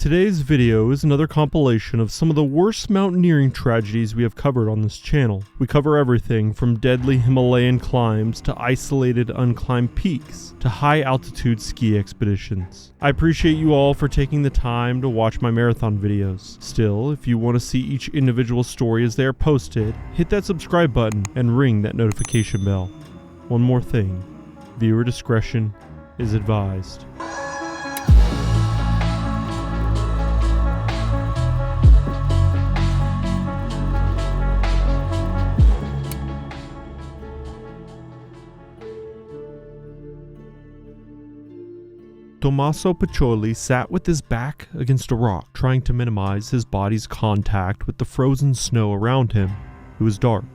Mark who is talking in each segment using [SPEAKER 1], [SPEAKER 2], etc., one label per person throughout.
[SPEAKER 1] Today's video is another compilation of some of the worst mountaineering tragedies we have covered on this channel. We cover everything from deadly Himalayan climbs to isolated unclimbed peaks to high altitude ski expeditions. I appreciate you all for taking the time to watch my marathon videos. Still, if you want to see each individual story as they are posted, hit that subscribe button and ring that notification bell. One more thing, viewer discretion is advised. Tommaso Piccioli sat with his back against a rock, trying to minimize his body's contact with the frozen snow around him. It was dark.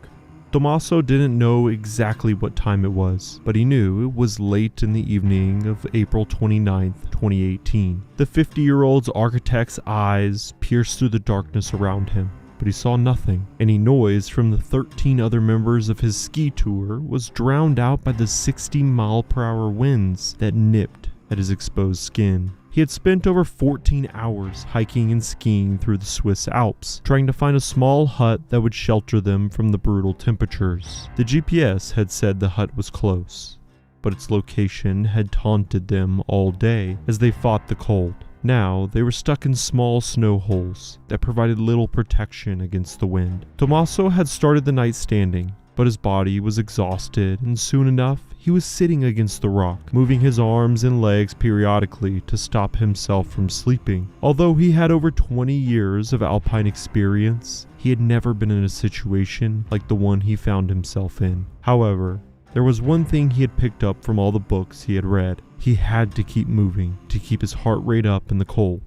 [SPEAKER 1] Tommaso didn't know exactly what time it was, but he knew it was late in the evening of April 29th, 2018. The 50-year-old's architect's eyes pierced through the darkness around him, but he saw nothing. Any noise from the 13 other members of his ski tour was drowned out by the 60-mile-per-hour winds that nipped at his exposed skin. He had spent over 14 hours hiking and skiing through the Swiss Alps, trying to find a small hut that would shelter them from the brutal temperatures. The GPS had said the hut was close, but its location had taunted them all day as they fought the cold. Now, they were stuck in small snow holes that provided little protection against the wind. Tommaso had started the night standing, but his body was exhausted, and soon enough, he was sitting against the rock, moving his arms and legs periodically to stop himself from sleeping. Although he had over 20 years of alpine experience, he had never been in a situation like the one he found himself in. However, there was one thing he had picked up from all the books he had read. He had to keep moving to keep his heart rate up in the cold,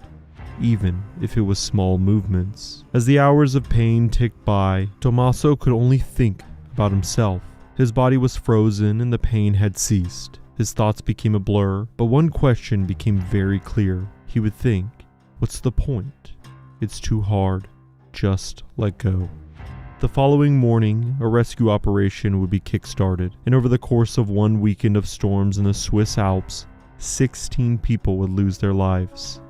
[SPEAKER 1] even if it was small movements. As the hours of pain ticked by, Tommaso could only think about himself. His body was frozen and the pain had ceased. His thoughts became a blur, but one question became very clear. He would think, what's the point? It's too hard. Just let go. The following morning, a rescue operation would be kick-started, and over the course of one weekend of storms in the Swiss Alps, 16 people would lose their lives.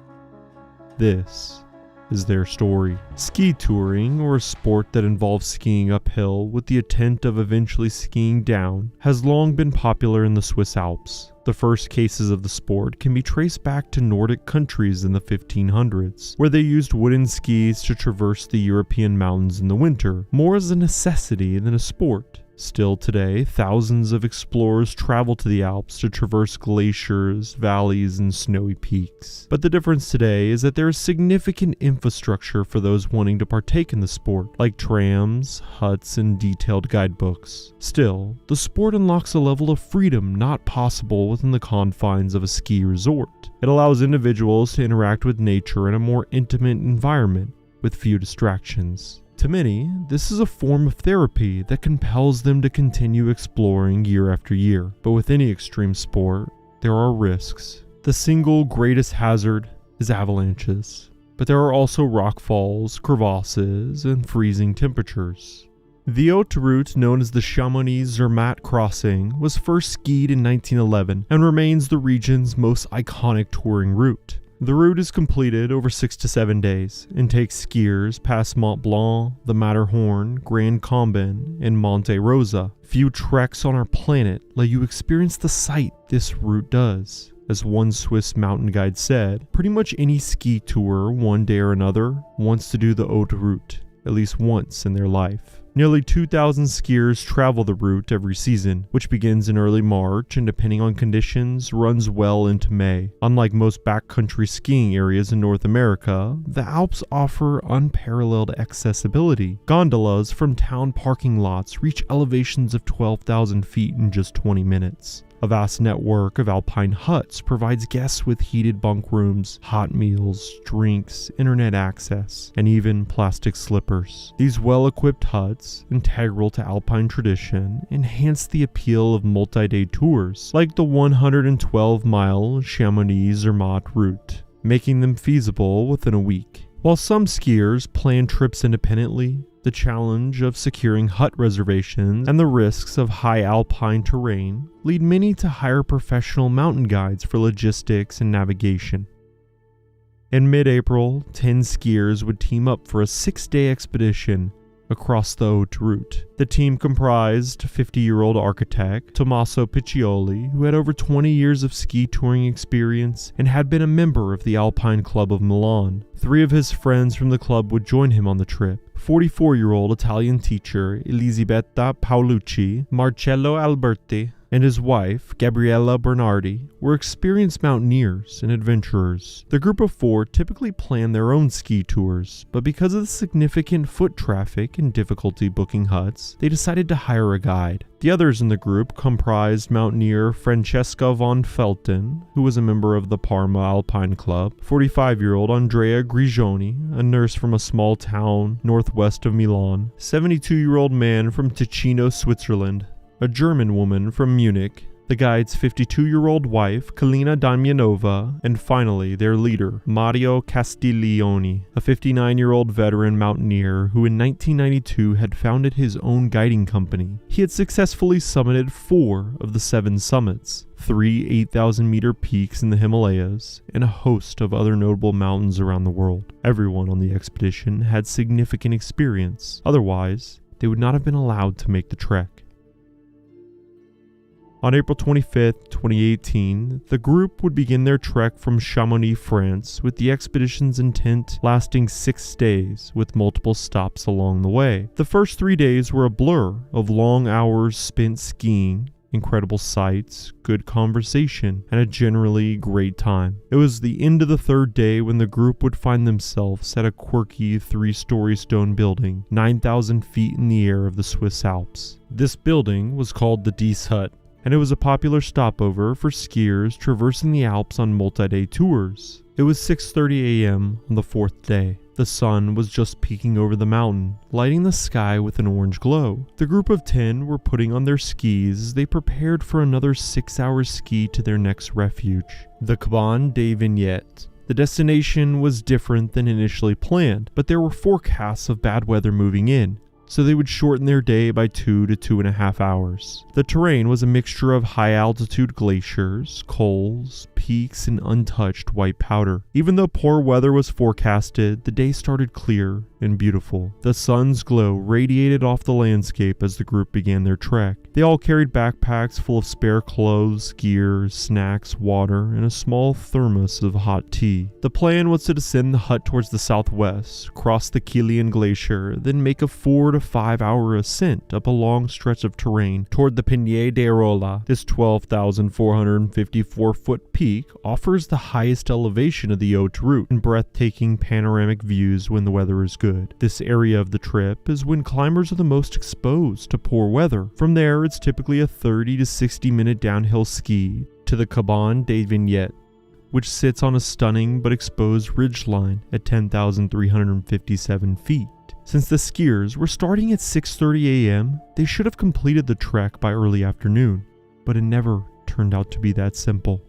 [SPEAKER 1] This is their story. Ski touring, or a sport that involves skiing uphill with the intent of eventually skiing down, has long been popular in the Swiss Alps. The first cases of the sport can be traced back to Nordic countries in the 1500s, where they used wooden skis to traverse the European mountains in the winter, more as a necessity than a sport. Still today, thousands of explorers travel to the Alps to traverse glaciers, valleys, and snowy peaks. But the difference today is that there is significant infrastructure for those wanting to partake in the sport, like trams, huts, and detailed guidebooks. Still, the sport unlocks a level of freedom not possible within the confines of a ski resort. It allows individuals to interact with nature in a more intimate environment, with few distractions. To many, this is a form of therapy that compels them to continue exploring year after year. But with any extreme sport, there are risks. The single greatest hazard is avalanches. But there are also rockfalls, crevasses, and freezing temperatures. The haute route, known as the Chamonix-Zermatt crossing, was first skied in 1911 and remains the region's most iconic touring route. The route is completed over 6 to 7 days and takes skiers past Mont Blanc, the Matterhorn, Grand Combin, and Monte Rosa. Few treks on our planet let you experience the sight this route does. As one Swiss mountain guide said, pretty much any ski tour one day or another wants to do the haute route at least once in their life. Nearly 2,000 skiers travel the route every season, which begins in early March and, depending on conditions, runs well into May. Unlike most backcountry skiing areas in North America, the Alps offer unparalleled accessibility. Gondolas from town parking lots reach elevations of 12,000 feet in just 20 minutes. A vast network of alpine huts provides guests with heated bunk rooms, hot meals, drinks, internet access, and even plastic slippers. These well-equipped huts, integral to alpine tradition, enhance the appeal of multi-day tours, like the 112-mile Chamonix-Zermatt route, making them feasible within a week. While some skiers plan trips independently, the challenge of securing hut reservations and the risks of high alpine terrain lead many to hire professional mountain guides for logistics and navigation. In mid-April, 10 skiers would team up for a 6-day expedition across the haute route. The team comprised 50-year-old architect Tommaso Piccioli, who had over 20 years of ski touring experience and had been a member of the Alpine Club of Milan. 3 of his friends from the club would join him on the trip. 44-year-old Italian teacher Elisabetta Paolucci, Marcello Alberti, and his wife, Gabriella Bernardi, were experienced mountaineers and adventurers. The group of 4 typically planned their own ski tours, but because of the significant foot traffic and difficulty booking huts, they decided to hire a guide. The others in the group comprised mountaineer Francesca von Felten, who was a member of the Parma Alpine Club, 45-year-old Andrea Grigioni, a nurse from a small town northwest of Milan, 72-year-old man from Ticino, Switzerland, a German woman from Munich, the guide's 52-year-old wife, Kalina Damianova, and finally their leader, Mario Castiglioni, a 59-year-old veteran mountaineer who in 1992 had founded his own guiding company. He had successfully summited 4 of the 7 summits, 3 8,000-meter peaks in the Himalayas, and a host of other notable mountains around the world. Everyone on the expedition had significant experience, otherwise they would not have been allowed to make the trek. On April 25, 2018, the group would begin their trek from Chamonix, France, with the expedition's intent lasting 6 days, with multiple stops along the way. The first 3 days were a blur of long hours spent skiing, incredible sights, good conversation, and a generally great time. It was the end of the 3rd day when the group would find themselves at a quirky 3-story stone building, 9,000 feet in the air of the Swiss Alps. This building was called the Dies Hut, and it was a popular stopover for skiers traversing the Alps on multi-day tours. It was 6:30 a.m. on the 4th day. The sun was just peeking over the mountain, lighting the sky with an orange glow. The group of 10 were putting on their skis as they prepared for another 6-hour ski to their next refuge, the Cabane des Vignettes. The destination was different than initially planned, but there were forecasts of bad weather moving in, so they would shorten their day by 2 to 2.5 hours. The terrain was a mixture of high-altitude glaciers, cols, peaks, and untouched white powder. Even though poor weather was forecasted, the day started clear and beautiful. The sun's glow radiated off the landscape as the group began their trek. They all carried backpacks full of spare clothes, gear, snacks, water, and a small thermos of hot tea. The plan was to descend the hut towards the southwest, cross the Kilian Glacier, then make a 4 to 5 hour ascent up a long stretch of terrain toward the Pinet de Rolla. This 12,454-foot peak offers the highest elevation of the haute route and breathtaking panoramic views when the weather is good. This area of the trip is when climbers are the most exposed to poor weather. From there, it's typically a 30 to 60 minute downhill ski to the Cabane des Vignettes, which sits on a stunning but exposed ridgeline at 10,357 feet. Since the skiers were starting at 6:30 a.m., they should have completed the trek by early afternoon, but it never turned out to be that simple.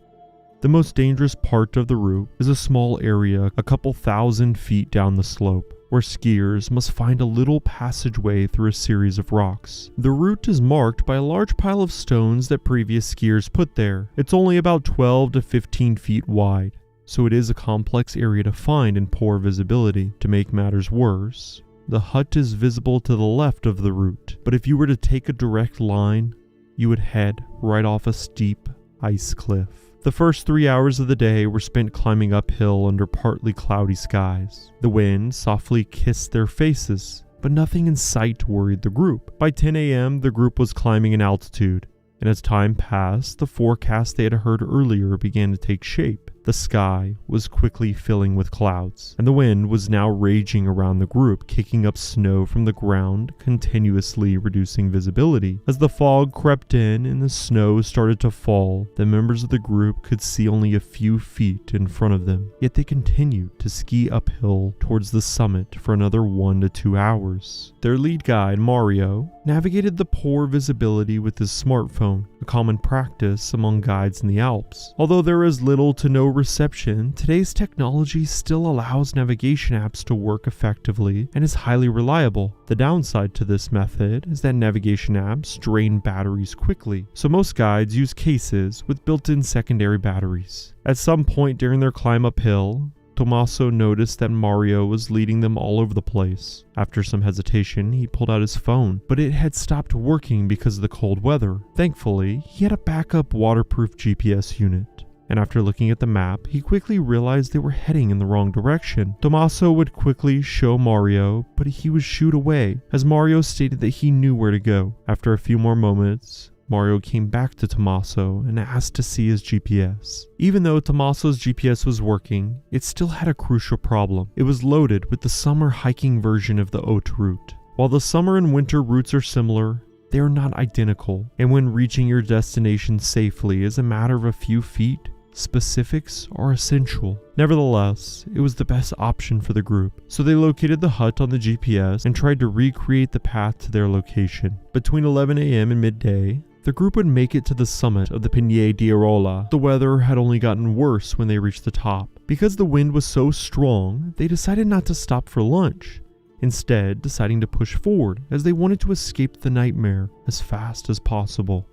[SPEAKER 1] The most dangerous part of the route is a small area a couple thousand feet down the slope, where skiers must find a little passageway through a series of rocks. The route is marked by a large pile of stones that previous skiers put there. It's only about 12 to 15 feet wide, so it is a complex area to find in poor visibility. To make matters worse, the hut is visible to the left of the route, but if you were to take a direct line, you would head right off a steep ice cliff. The first 3 hours of the day were spent climbing uphill under partly cloudy skies. The wind softly kissed their faces, but nothing in sight worried the group. By 10 a.m., the group was climbing in altitude, and as time passed, the forecast they had heard earlier began to take shape. The sky was quickly filling with clouds, and the wind was now raging around the group, kicking up snow from the ground, continuously reducing visibility. As the fog crept in and the snow started to fall, the members of the group could see only a few feet in front of them, yet they continued to ski uphill towards the summit for another 1 to 2 hours. Their lead guide, Mario, navigated the poor visibility with his smartphone, a common practice among guides in the Alps. Although there is little to no reception, today's technology still allows navigation apps to work effectively and is highly reliable. The downside to this method is that navigation apps drain batteries quickly, so most guides use cases with built-in secondary batteries. At some point during their climb uphill, Tommaso noticed that Mario was leading them all over the place. After some hesitation, he pulled out his phone, but it had stopped working because of the cold weather. Thankfully, he had a backup waterproof GPS unit. And after looking at the map, he quickly realized they were heading in the wrong direction. Tommaso would quickly show Mario, but he was shooed away, as Mario stated that he knew where to go. After a few more moments, Mario came back to Tommaso and asked to see his GPS. Even though Tommaso's GPS was working, it still had a crucial problem. It was loaded with the summer hiking version of the haute route. While the summer and winter routes are similar, they are not identical, and when reaching your destination safely is a matter of a few feet, specifics are essential. Nevertheless, it was the best option for the group, so they located the hut on the GPS and tried to recreate the path to their location. Between 11 a.m. and midday, the group would make it to the summit of the Pigne di Arola. The weather had only gotten worse when they reached the top. Because the wind was so strong, they decided not to stop for lunch, instead deciding to push forward as they wanted to escape the nightmare as fast as possible.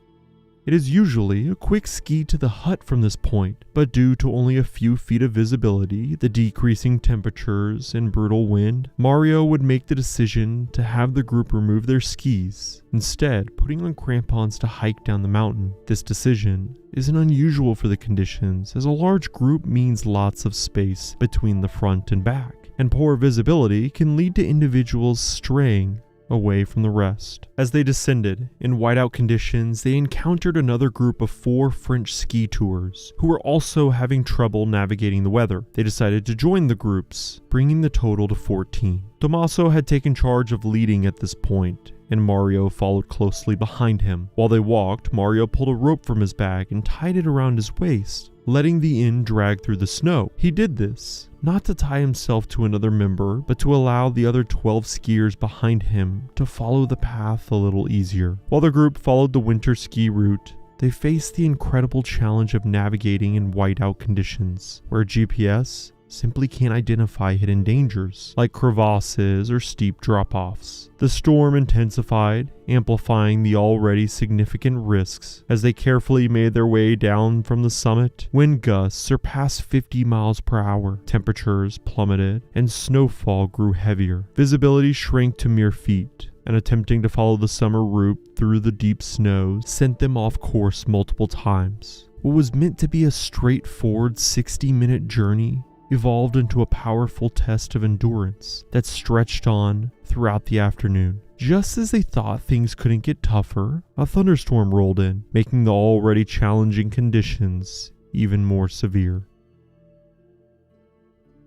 [SPEAKER 1] It is usually a quick ski to the hut from this point, but due to only a few feet of visibility, the decreasing temperatures, and brutal wind, Mario would make the decision to have the group remove their skis, instead putting on crampons to hike down the mountain. This decision isn't unusual for the conditions, as a large group means lots of space between the front and back, and poor visibility can lead to individuals straying away from the rest. As they descended, in whiteout conditions, they encountered another group of 4 French ski tours, who were also having trouble navigating the weather. They decided to join the groups, bringing the total to 14. Tommaso had taken charge of leading at this point, and Mario followed closely behind him. While they walked, Mario pulled a rope from his bag and tied it around his waist, letting the end drag through the snow. He did this not to tie himself to another member, but to allow the other 12 skiers behind him to follow the path a little easier. While the group followed the winter ski route, they faced the incredible challenge of navigating in whiteout conditions, where GPS simply can't identify hidden dangers, like crevasses or steep drop-offs. The storm intensified, amplifying the already significant risks. As they carefully made their way down from the summit, wind gusts surpassed 50 miles per hour, temperatures plummeted, and snowfall grew heavier. Visibility shrank to mere feet, and attempting to follow the summer route through the deep snow sent them off course multiple times. What was meant to be a straightforward 60-minute journey evolved into a powerful test of endurance that stretched on throughout the afternoon. Just as they thought things couldn't get tougher, a thunderstorm rolled in, making the already challenging conditions even more severe.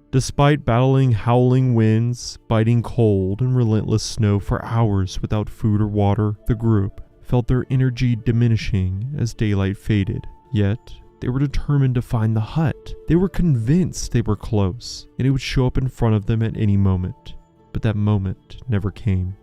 [SPEAKER 1] Despite battling howling winds, biting cold, and relentless snow for hours without food or water, the group felt their energy diminishing as daylight faded. Yet, they were determined to find the hut. They were convinced they were close, and it would show up in front of them at any moment. But that moment never came.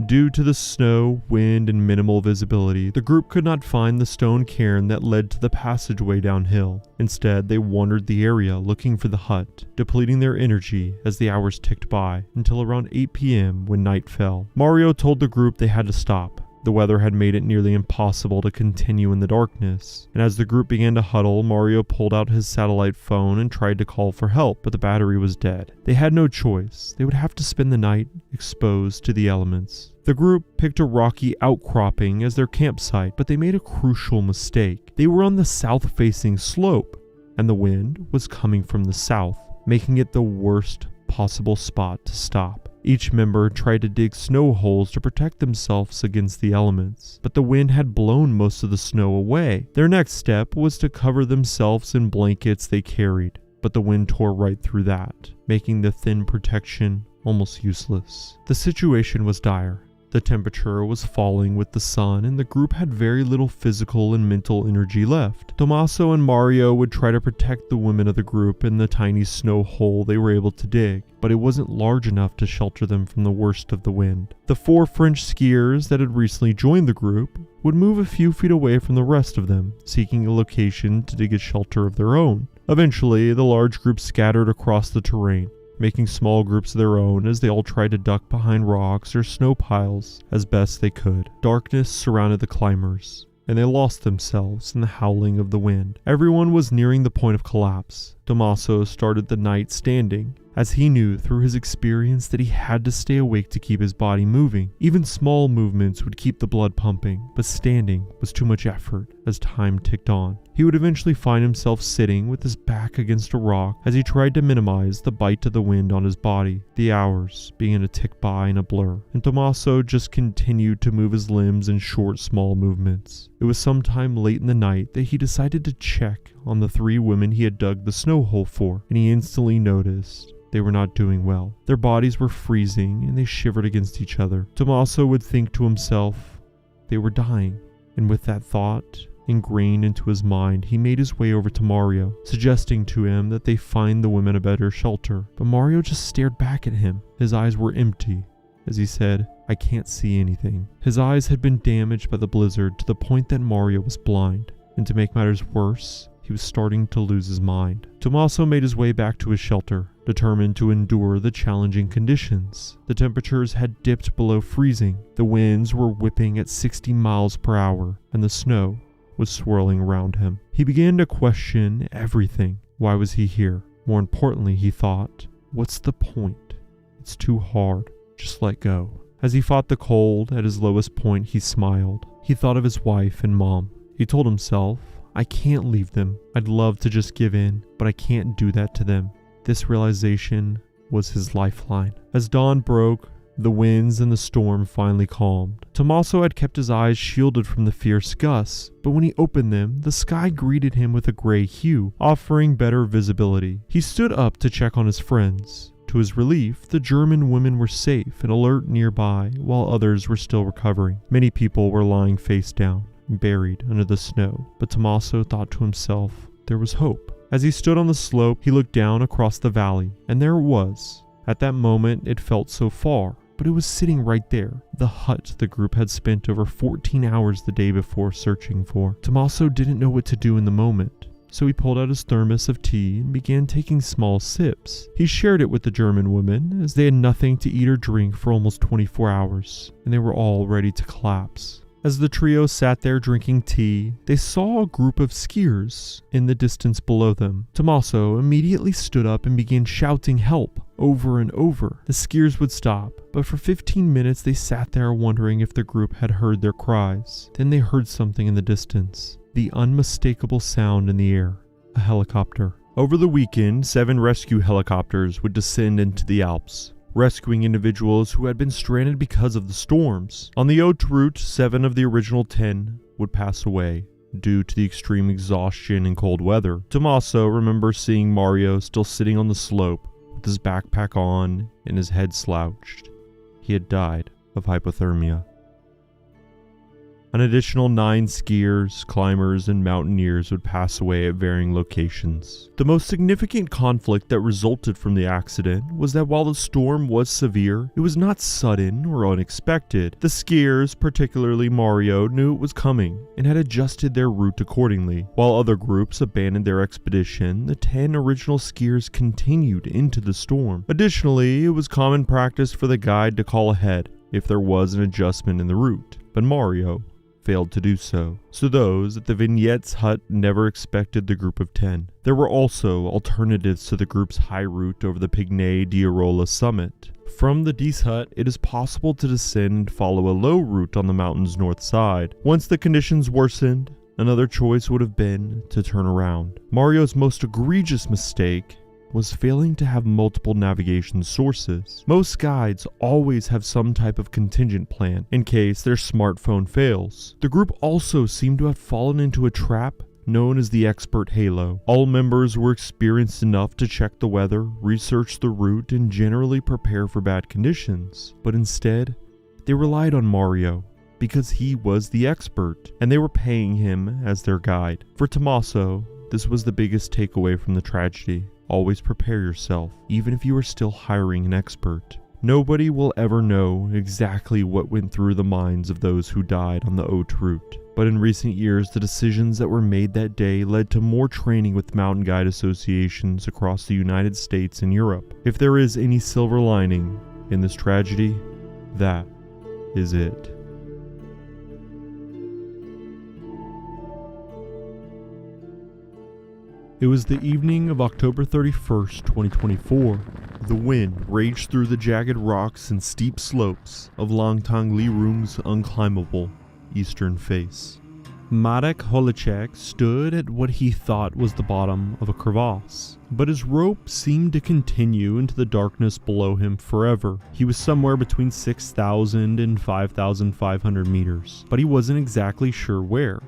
[SPEAKER 1] Due to the snow, wind, and minimal visibility, the group could not find the stone cairn that led to the passageway downhill. Instead, they wandered the area looking for the hut, depleting their energy as the hours ticked by, until around 8 p.m. when night fell. Mario told the group they had to stop. The weather had made it nearly impossible to continue in the darkness, and as the group began to huddle, Mario pulled out his satellite phone and tried to call for help, but the battery was dead. They had no choice. They would have to spend the night exposed to the elements. The group picked a rocky outcropping as their campsite, but they made a crucial mistake. They were on the south-facing slope, and the wind was coming from the south, making it the worst possible spot to stop. Each member tried to dig snow holes to protect themselves against the elements, but the wind had blown most of the snow away. Their next step was to cover themselves in blankets they carried, but the wind tore right through that, making the thin protection almost useless. The situation was dire. The temperature was falling with the sun, and the group had very little physical and mental energy left. Tommaso and Mario would try to protect the women of the group in the tiny snow hole they were able to dig, but it wasn't large enough to shelter them from the worst of the wind. The 4 French skiers that had recently joined the group would move a few feet away from the rest of them, seeking a location to dig a shelter of their own. Eventually, the large group scattered across the terrain, making small groups of their own as they all tried to duck behind rocks or snow piles as best they could. Darkness surrounded the climbers, and they lost themselves in the howling of the wind. Everyone was nearing the point of collapse. Tommaso started the night standing, as he knew through his experience that he had to stay awake to keep his body moving. Even small movements would keep the blood pumping, but standing was too much effort as time ticked on. He would eventually find himself sitting with his back against a rock as he tried to minimize the bite of the wind on his body. The hours began to tick by in a blur, and Tommaso just continued to move his limbs in short, small movements. It was sometime late in the night that he decided to check on the 3 women he had dug the snow hole for, and he instantly noticed they were not doing well. Their bodies were freezing and they shivered against each other. Tommaso would think to himself, they were dying. And with that thought ingrained into his mind, he made his way over to Mario, suggesting to him that they find the women a better shelter. But Mario just stared back at him. His eyes were empty as he said, I can't see anything. His eyes had been damaged by the blizzard to the point that Mario was blind. And to make matters worse, he was starting to lose his mind. Tommaso made his way back to his shelter, determined to endure the challenging conditions. The temperatures had dipped below freezing, the winds were whipping at 60 miles per hour, and the snow was swirling around him. He began to question everything. Why was he here? More importantly, he thought, what's the point? It's too hard. Just let go. As he fought the cold at his lowest point, he smiled. He thought of his wife and mom. He told himself, I can't leave them. I'd love to just give in, but I can't do that to them. This realization was his lifeline. As dawn broke, the winds and the storm finally calmed. Tommaso had kept his eyes shielded from the fierce gusts, but when he opened them, the sky greeted him with a gray hue, offering better visibility. He stood up to check on his friends. To his relief, the German women were safe and alert nearby, while others were still recovering. Many people were lying face down, buried under the snow, but Tommaso thought to himself, there was hope. As he stood on the slope, he looked down across the valley, and there it was. At that moment, it felt so far, but it was sitting right there, the hut the group had spent over 14 hours the day before searching for. Tommaso didn't know what to do in the moment, so he pulled out his thermos of tea and began taking small sips. He shared it with the German women, as they had nothing to eat or drink for almost 24 hours, and they were all ready to collapse. As the trio sat there drinking tea, they saw a group of skiers in the distance below them. Tommaso immediately stood up and began shouting help over and over. The skiers would stop, but for 15 minutes they sat there wondering if the group had heard their cries. Then they heard something in the distance, the unmistakable sound in the air, a helicopter. Over the weekend, 7 rescue helicopters would descend into the Alps, rescuing individuals who had been stranded because of the storms. On the haute route, 7 of the original 10 would pass away due to the extreme exhaustion and cold weather. Tommaso remembers seeing Mario still sitting on the slope with his backpack on and his head slouched. He had died of hypothermia. An additional 9 skiers, climbers, and mountaineers would pass away at varying locations. The most significant conflict that resulted from the accident was that while the storm was severe, it was not sudden or unexpected. The skiers, particularly Mario, knew it was coming and had adjusted their route accordingly. While other groups abandoned their expedition, the 10 original skiers continued into the storm. Additionally, it was common practice for the guide to call ahead if there was an adjustment in the route, but Mario failed to do so. So those at the Vignettes hut never expected the group of 10. There were also alternatives to the group's high route over the Pigne di Arola summit. From the Dies hut, it is possible to descend and follow a low route on the mountain's north side. Once the conditions worsened, another choice would have been to turn around. Mario's most egregious mistake was failing to have multiple navigation sources. Most guides always have some type of contingent plan in case their smartphone fails. The group also seemed to have fallen into a trap known as the expert halo. All members were experienced enough to check the weather, research the route, and generally prepare for bad conditions. But instead, they relied on Mario because he was the expert, and they were paying him as their guide. For Tommaso, this was the biggest takeaway from the tragedy. Always prepare yourself, even if you are still hiring an expert. Nobody will ever know exactly what went through the minds of those who died on the haute route. But in recent years, the decisions that were made that day led to more training with mountain guide associations across the United States and Europe. If there is any silver lining in this tragedy, that is it. It was the evening of October 31st, 2024. The wind raged through the jagged rocks and steep slopes of Langtang-Lirung's unclimbable eastern face. Marek Holicek stood at what he thought was the bottom of a crevasse, but his rope seemed to continue into the darkness below him forever. He was somewhere between 6,000 and 5,500 meters, but he wasn't exactly sure where.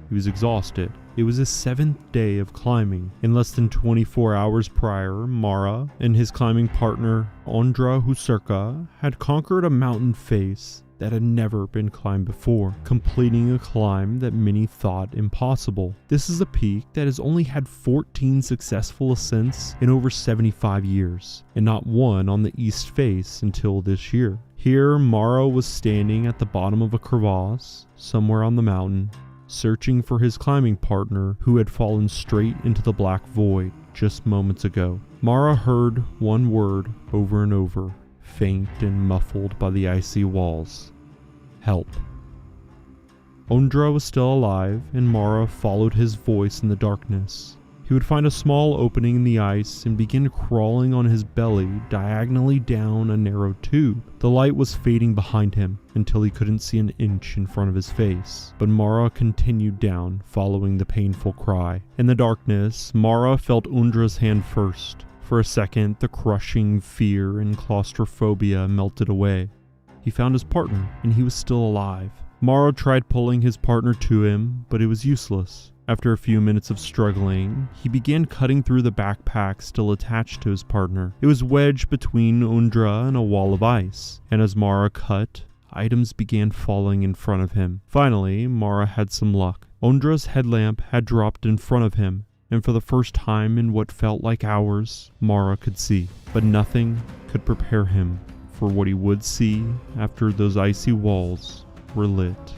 [SPEAKER 1] He was exhausted. It was his 7th day of climbing. In less than 24 hours prior, Mara and his climbing partner, Ondra Huserka, had conquered a mountain face that had never been climbed before, completing a climb that many thought impossible. This is a peak that has only had 14 successful ascents in over 75 years, and not one on the east face until this year. Here, Mara was standing at the bottom of a crevasse, somewhere on the mountain, searching for his climbing partner who had fallen straight into the black void just moments ago. Mara heard one word over and over, faint and muffled by the icy walls. Help. Ondra was still alive, and Mara followed his voice in the darkness. He would find a small opening in the ice and begin crawling on his belly diagonally down a narrow tube. The light was fading behind him until he couldn't see an inch in front of his face, but Mara continued down, following the painful cry. In the darkness, Mara felt Ondra's hand first. For a second, the crushing fear and claustrophobia melted away. He found his partner, and he was still alive. Mara tried pulling his partner to him, but it was useless. After a few minutes of struggling, he began cutting through the backpack still attached to his partner. It was wedged between Ondra and a wall of ice, and as Mara cut, items began falling in front of him. Finally, Mara had some luck. Ondra's headlamp had dropped in front of him, and for the first time in what felt like hours, Mara could see. But nothing could prepare him for what he would see after those icy walls were lit.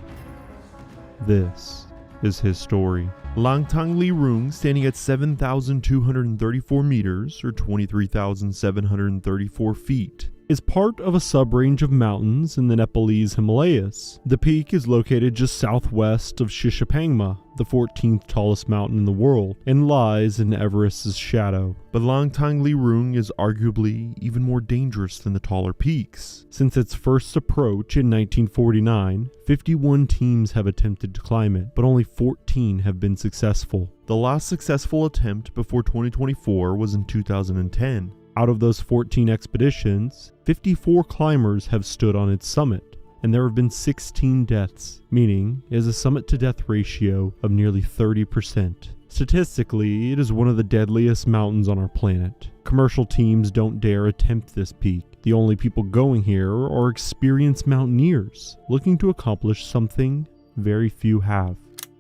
[SPEAKER 1] This is his story. Langtang-Lirung, standing at 7,234 meters, or 23,734 feet, is part of a sub-range of mountains in the Nepalese Himalayas. The peak is located just southwest of Shishapangma, the 14th tallest mountain in the world, and lies in Everest's shadow. But Langtang-Lirung is arguably even more dangerous than the taller peaks. Since its first approach in 1949, 51 teams have attempted to climb it, but only 14 have been successful. The last successful attempt before 2024 was in 2010. Out of those 14 expeditions, 54 climbers have stood on its summit, and there have been 16 deaths, meaning it has a summit-to-death ratio of nearly 30%. Statistically, it is one of the deadliest mountains on our planet. Commercial teams don't dare attempt this peak. The only people going here are experienced mountaineers, looking to accomplish something very few have.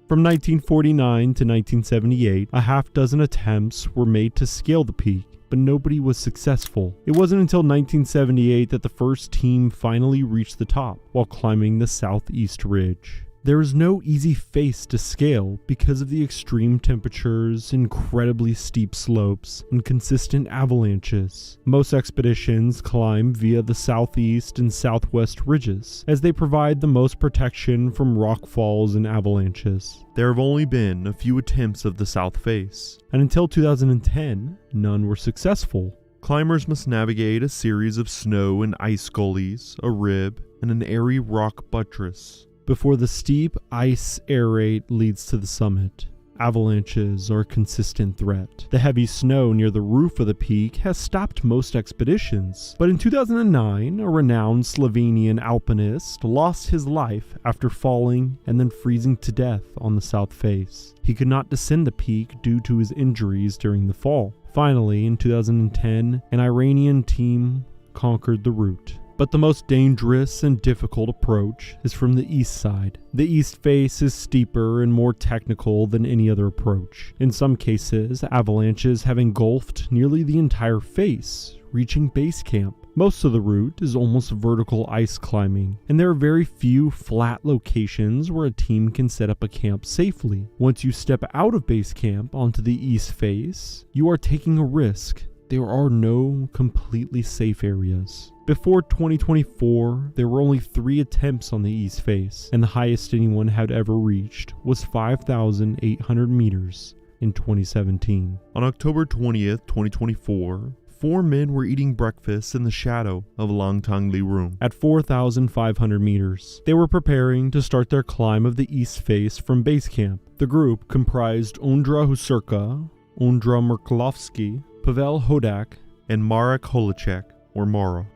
[SPEAKER 1] From 1949 to 1978, a half-dozen attempts were made to scale the peak, but nobody was successful. It wasn't until 1978 that the first team finally reached the top while climbing the southeast ridge. There is no easy face to scale because of the extreme temperatures, incredibly steep slopes, and consistent avalanches. Most expeditions climb via the southeast and southwest ridges, as they provide the most protection from rock falls and avalanches. There have only been a few attempts of the south face, and until 2010, none were successful. Climbers must navigate a series of snow and ice gullies, a rib, and an airy rock buttress before the steep ice air raid leads to the summit. Avalanches are a consistent threat. The heavy snow near the roof of the peak has stopped most expeditions, but in 2009, a renowned Slovenian alpinist lost his life after falling and then freezing to death on the south face. He could not descend the peak due to his injuries during the fall. Finally, in 2010, an Iranian team conquered the route. But the most dangerous and difficult approach is from the east side. The east face is steeper and more technical than any other approach. In some cases, avalanches have engulfed nearly the entire face, reaching base camp. Most of the route is almost vertical ice climbing, and there are very few flat locations where a team can set up a camp safely. Once you step out of base camp onto the east face, you are taking a risk. There are no completely safe areas. Before 2024, there were only 3 attempts on the east face, and the highest anyone had ever reached was 5,800 meters in 2017. On October 20th, 2024, 4 men were eating breakfast in the shadow of Langtang Li at 4,500 meters. They were preparing to start their climb of the east face from base camp. The group comprised Ondra Huserka, Ondra Merklovsky, Pavel Hodak, and Marek Holicek, or Mara.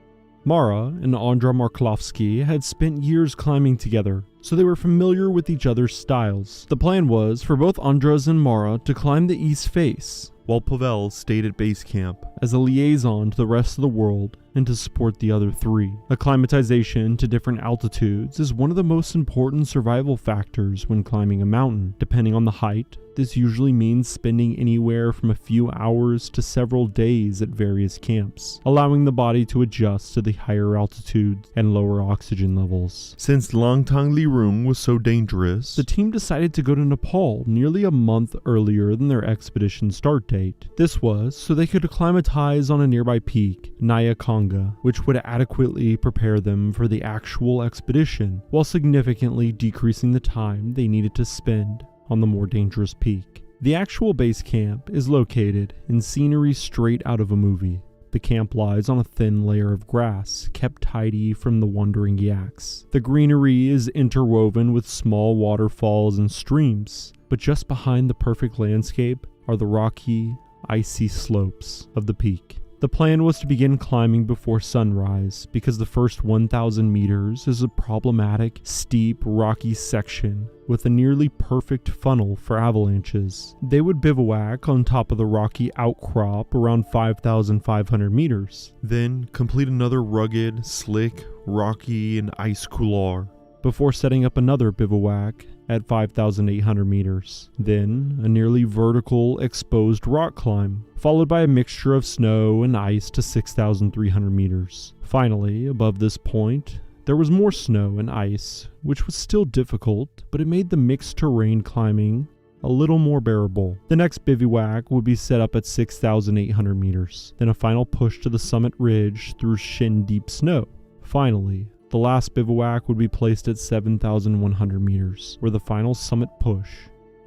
[SPEAKER 1] Mara and Ondra Merklovsky had spent years climbing together, so they were familiar with each other's styles. The plan was for both Ondras and Mara to climb the east face, while Pavel stayed at base camp as a liaison to the rest of the world and to support the other 3. Acclimatization to different altitudes is one of the most important survival factors when climbing a mountain. Depending on the height, this usually means spending anywhere from a few hours to several days at various camps, allowing the body to adjust to the higher altitudes and lower oxygen levels. Since Langtang Li was so dangerous, the team decided to go to Nepal nearly a month earlier than their expedition start date. This was so they could acclimatize on a nearby peak, Nyakonga, which would adequately prepare them for the actual expedition, while significantly decreasing the time they needed to spend on the more dangerous peak. The actual base camp is located in scenery straight out of a movie. The camp lies on a thin layer of grass, kept tidy from the wandering yaks. The greenery is interwoven with small waterfalls and streams, but just behind the perfect landscape are the rocky, icy slopes of the peak. The plan was to begin climbing before sunrise because the first 1,000 meters is a problematic, steep, rocky section with a nearly perfect funnel for avalanches. They would bivouac on top of the rocky outcrop around 5,500 meters, then complete another rugged, slick, rocky, and ice couloir before setting up another bivouac at 5,800 meters. Then a nearly vertical, exposed rock climb, followed by a mixture of snow and ice to 6,300 meters. Finally, above this point, there was more snow and ice, which was still difficult, but it made the mixed terrain climbing a little more bearable. The next bivouac would be set up at 6,800 meters, then a final push to the summit ridge through shin-deep snow. Finally, the last bivouac would be placed at 7,100 meters, where the final summit push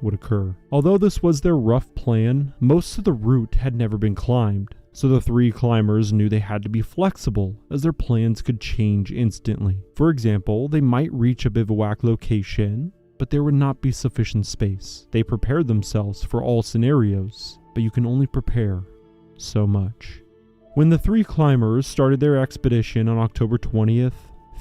[SPEAKER 1] would occur. Although this was their rough plan, most of the route had never been climbed, so the 3 climbers knew they had to be flexible, as their plans could change instantly. For example, they might reach a bivouac location, but there would not be sufficient space. They prepared themselves for all scenarios, but you can only prepare so much. When the 3 climbers started their expedition on October 20th,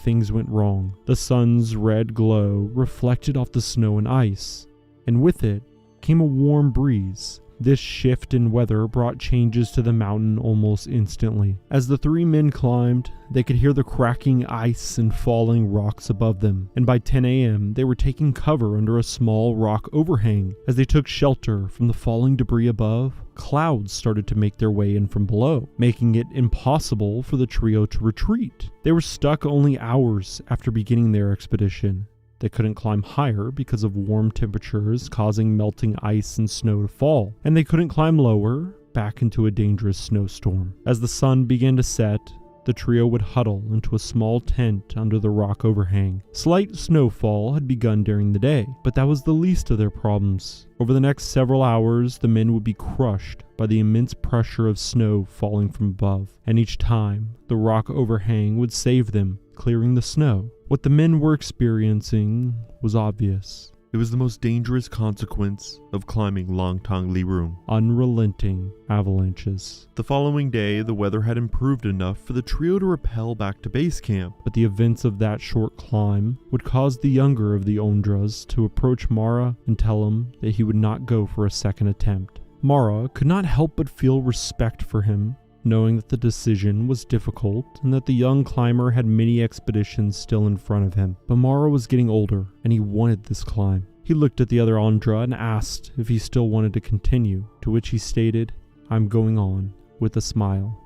[SPEAKER 1] things went wrong. The sun's red glow reflected off the snow and ice, and with it came a warm breeze. This shift in weather brought changes to the mountain almost instantly. As the 3 men climbed, they could hear the cracking ice and falling rocks above them, and by 10 a.m. they were taking cover under a small rock overhang. As they took shelter from the falling debris above, clouds started to make their way in from below, making it impossible for the trio to retreat. They were stuck only hours after beginning their expedition. They couldn't climb higher because of warm temperatures causing melting ice and snow to fall, and they couldn't climb lower back into a dangerous snowstorm. As the sun began to set, the trio would huddle into a small tent under the rock overhang. Slight snowfall had begun during the day, but that was the least of their problems. Over the next several hours, the men would be crushed by the immense pressure of snow falling from above, and each time, the rock overhang would save them, clearing the snow. What the men were experiencing was obvious. It was the most dangerous consequence of climbing Langtang Li. Unrelenting avalanches. The following day, the weather had improved enough for the trio to rappel back to base camp, but the events of that short climb would cause the younger of the Ondras to approach Mara and tell him that he would not go for a second attempt. Mara could not help but feel respect for him, knowing that the decision was difficult and that the young climber had many expeditions still in front of him. But Mara was getting older, and he wanted this climb. He looked at the other Ondra and asked if he still wanted to continue, to which he stated, "I'm going on," with a smile.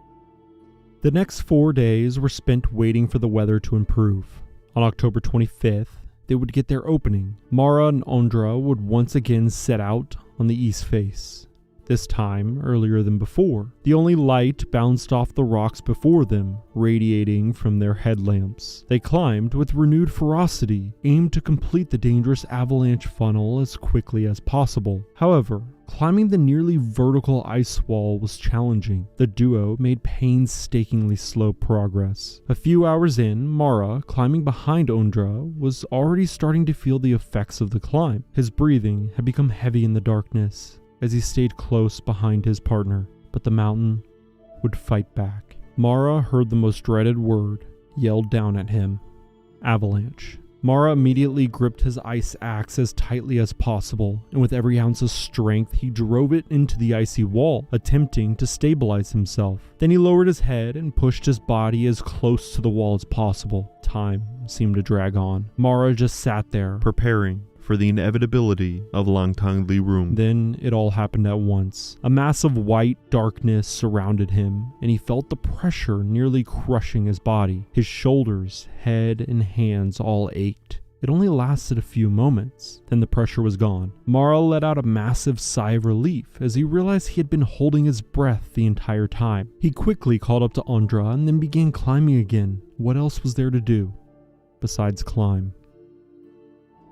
[SPEAKER 1] The next 4 days were spent waiting for the weather to improve. On October 25th, they would get their opening. Mara and Ondra would once again set out on the east face. this time earlier than before. The only light bounced off the rocks before them, radiating from their headlamps. They climbed with renewed ferocity, aimed to complete the dangerous avalanche funnel as quickly as possible. However, climbing the nearly vertical ice wall was challenging. The duo made painstakingly slow progress. A few hours in, Mara, climbing behind Ondra, was already starting to feel the effects of the climb. His breathing had become heavy in the darkness as he stayed close behind his partner, but the mountain would fight back. Mara heard the most dreaded word yelled down at him: avalanche. Mara immediately gripped his ice axe as tightly as possible, and with every ounce of strength he drove it into the icy wall, attempting to stabilize himself. Then he lowered his head and pushed his body as close to the wall as possible. Time seemed to drag on. Mara just sat there, preparing for the inevitability of Langtang-li-Rung. Then it all happened at once. A mass of white darkness surrounded him, and he felt the pressure nearly crushing his body. His shoulders, head, and hands all ached. It only lasted a few moments, then the pressure was gone. Mara let out a massive sigh of relief as he realized he had been holding his breath the entire time. He quickly called up to Ondra and then began climbing again. What else was there to do besides climb?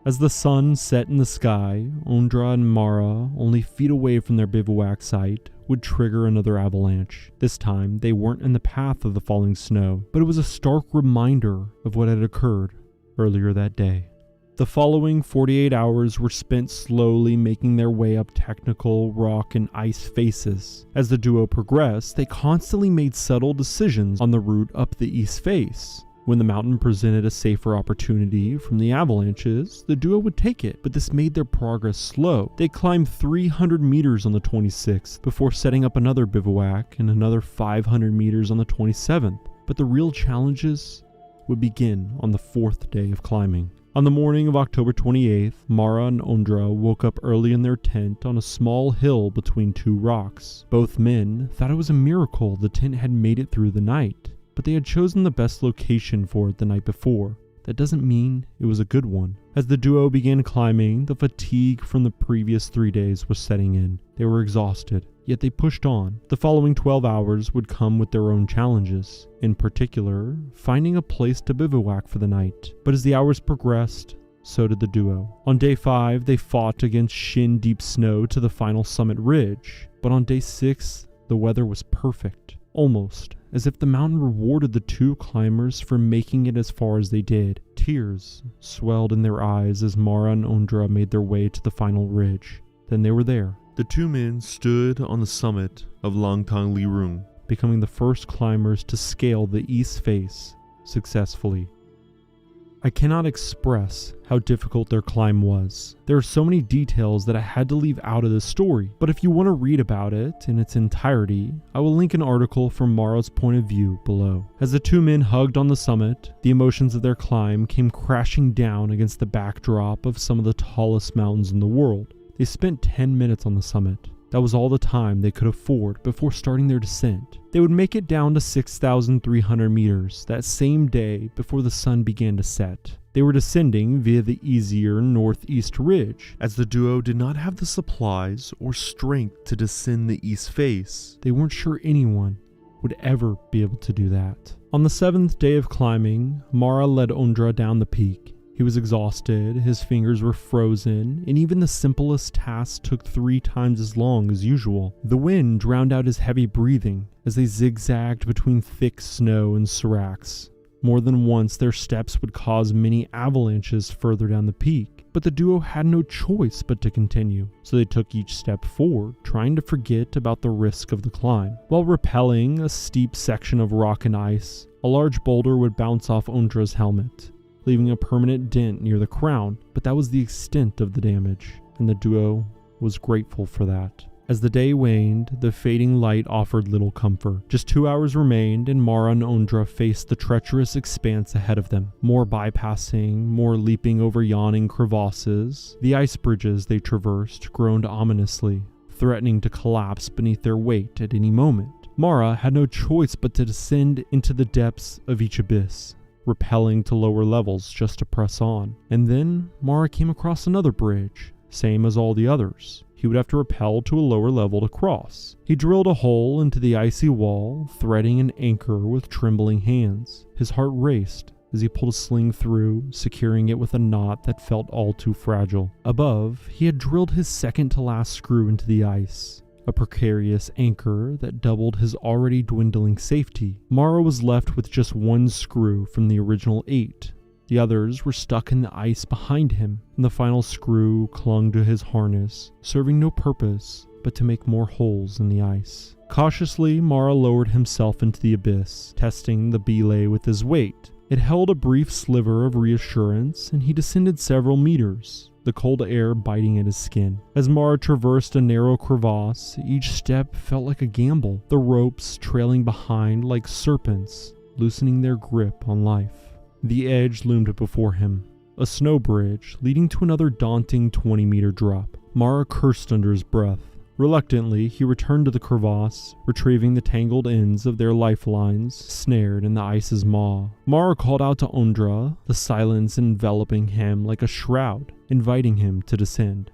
[SPEAKER 1] As the sun set in the sky, Ondra and Mara, only feet away from their bivouac site, would trigger another avalanche. This time, they weren't in the path of the falling snow, but it was a stark reminder of what had occurred earlier that day. The following 48 hours were spent slowly making their way up technical rock and ice faces. As the duo progressed, they constantly made subtle decisions on the route up the east face. When the mountain presented a safer opportunity from the avalanches, the duo would take it, but this made their progress slow. They climbed 300 meters on the 26th before setting up another bivouac and another 500 meters on the 27th. But the real challenges would begin on the 4th day of climbing. On the morning of October 28th, Mara and Ondra woke up early in their tent on a small hill between two rocks. Both men thought it was a miracle the tent had made it through the night, but they had chosen the best location for it the night before. That doesn't mean it was a good one. As the duo began climbing, the fatigue from the previous 3 days was setting in. They were exhausted, yet they pushed on. The following 12 hours would come with their own challenges, in particular, finding a place to bivouac for the night. But as the hours progressed, so did the duo. On day 5, they fought against shin-deep snow to the final summit ridge, but on day 6, the weather was perfect. Almost as if the mountain rewarded the two climbers for making it as far as they did. Tears swelled in their eyes as Mara and Ondra made their way to the final ridge. Then they were there. The two men stood on the summit of Langtang-li-Rung, becoming the first climbers to scale the east face successfully. I cannot express how difficult their climb was. There are so many details that I had to leave out of this story, but if you want to read about it in its entirety, I will link an article from Mara's point of view below. As the two men hugged on the summit, the emotions of their climb came crashing down against the backdrop of some of the tallest mountains in the world. They spent 10 minutes on the summit. That was all the time they could afford before starting their descent. They would make it down to 6,300 meters that same day before the sun began to set. They were descending via the easier northeast ridge. As the duo did not have the supplies or strength to descend the east face, they weren't sure anyone would ever be able to do that. On the 7th day of climbing, Mara led Ondra down the peak. He was exhausted, his fingers were frozen, and even the simplest tasks took 3 times as long as usual. The wind drowned out his heavy breathing as they zigzagged between thick snow and seracs. More than once, their steps would cause many avalanches further down the peak, but the duo had no choice but to continue, so they took each step forward, trying to forget about the risk of the climb. While rappelling a steep section of rock and ice, a large boulder would bounce off Ondra's helmet, leaving a permanent dent near the crown, but that was the extent of the damage, and the duo was grateful for that. As the day waned, the fading light offered little comfort. Just 2 hours remained, and Mara and Ondra faced the treacherous expanse ahead of them. More bypassing, more leaping over yawning crevasses. The ice bridges they traversed groaned ominously, threatening to collapse beneath their weight at any moment. Mara had no choice but to descend into the depths of each abyss, rappelling to lower levels just to press on. And then Mara came across another bridge, same as all the others. he would have to rappel to a lower level to cross. He drilled a hole into the icy wall, threading an anchor with trembling hands. His heart raced as he pulled a sling through, securing it with a knot that felt all too fragile. Above, he had drilled his second-to-last screw into the ice, a precarious anchor that doubled his already dwindling safety. Mara was left with just one screw from the original 8. The others were stuck in the ice behind him, and the final screw clung to his harness, serving no purpose but to make more holes in the ice. Cautiously, Mara lowered himself into the abyss, testing the belay with his weight. It held a brief sliver of reassurance, and he descended several meters, the cold air biting at his skin. As Mara traversed a narrow crevasse, each step felt like a gamble, the ropes trailing behind like serpents, loosening their grip on life. The edge loomed before him, a snow bridge leading to another daunting 20-meter drop. Mara cursed under his breath. Reluctantly, he returned to the crevasse, retrieving the tangled ends of their lifelines snared in the ice's maw. Mara called out to Ondra, the silence enveloping him like a shroud, inviting him to descend.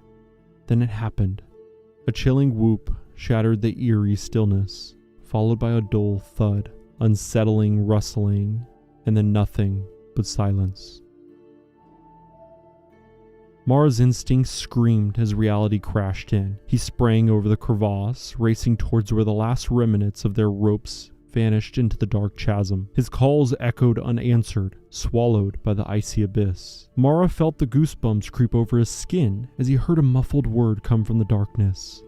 [SPEAKER 1] Then it happened. A chilling whoop shattered the eerie stillness, followed by a dull thud, unsettling rustling, and then nothing but silence. Mara's instincts screamed as reality crashed in. He sprang over the crevasse, racing towards where the last remnants of their ropes vanished into the dark chasm. His calls echoed unanswered, swallowed by the icy abyss. Mara felt the goosebumps creep over his skin as he heard a muffled word come from the darkness.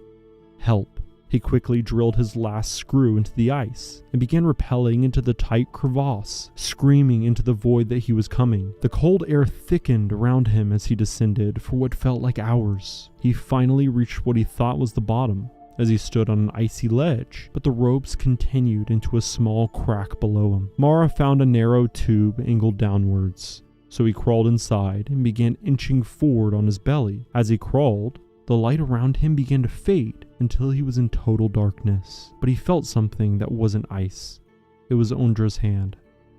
[SPEAKER 1] Help. He quickly drilled his last screw into the ice and began rappelling into the tight crevasse, screaming into the void that he was coming. The cold air thickened around him as he descended for what felt like hours. He finally reached what he thought was the bottom as he stood on an icy ledge, but the ropes continued into a small crack below him. Mara found a narrow tube angled downwards, so he crawled inside and began inching forward on his belly. As he crawled, the light around him began to fade until he was in total darkness, but he felt something that wasn't ice. It was Ondra's hand.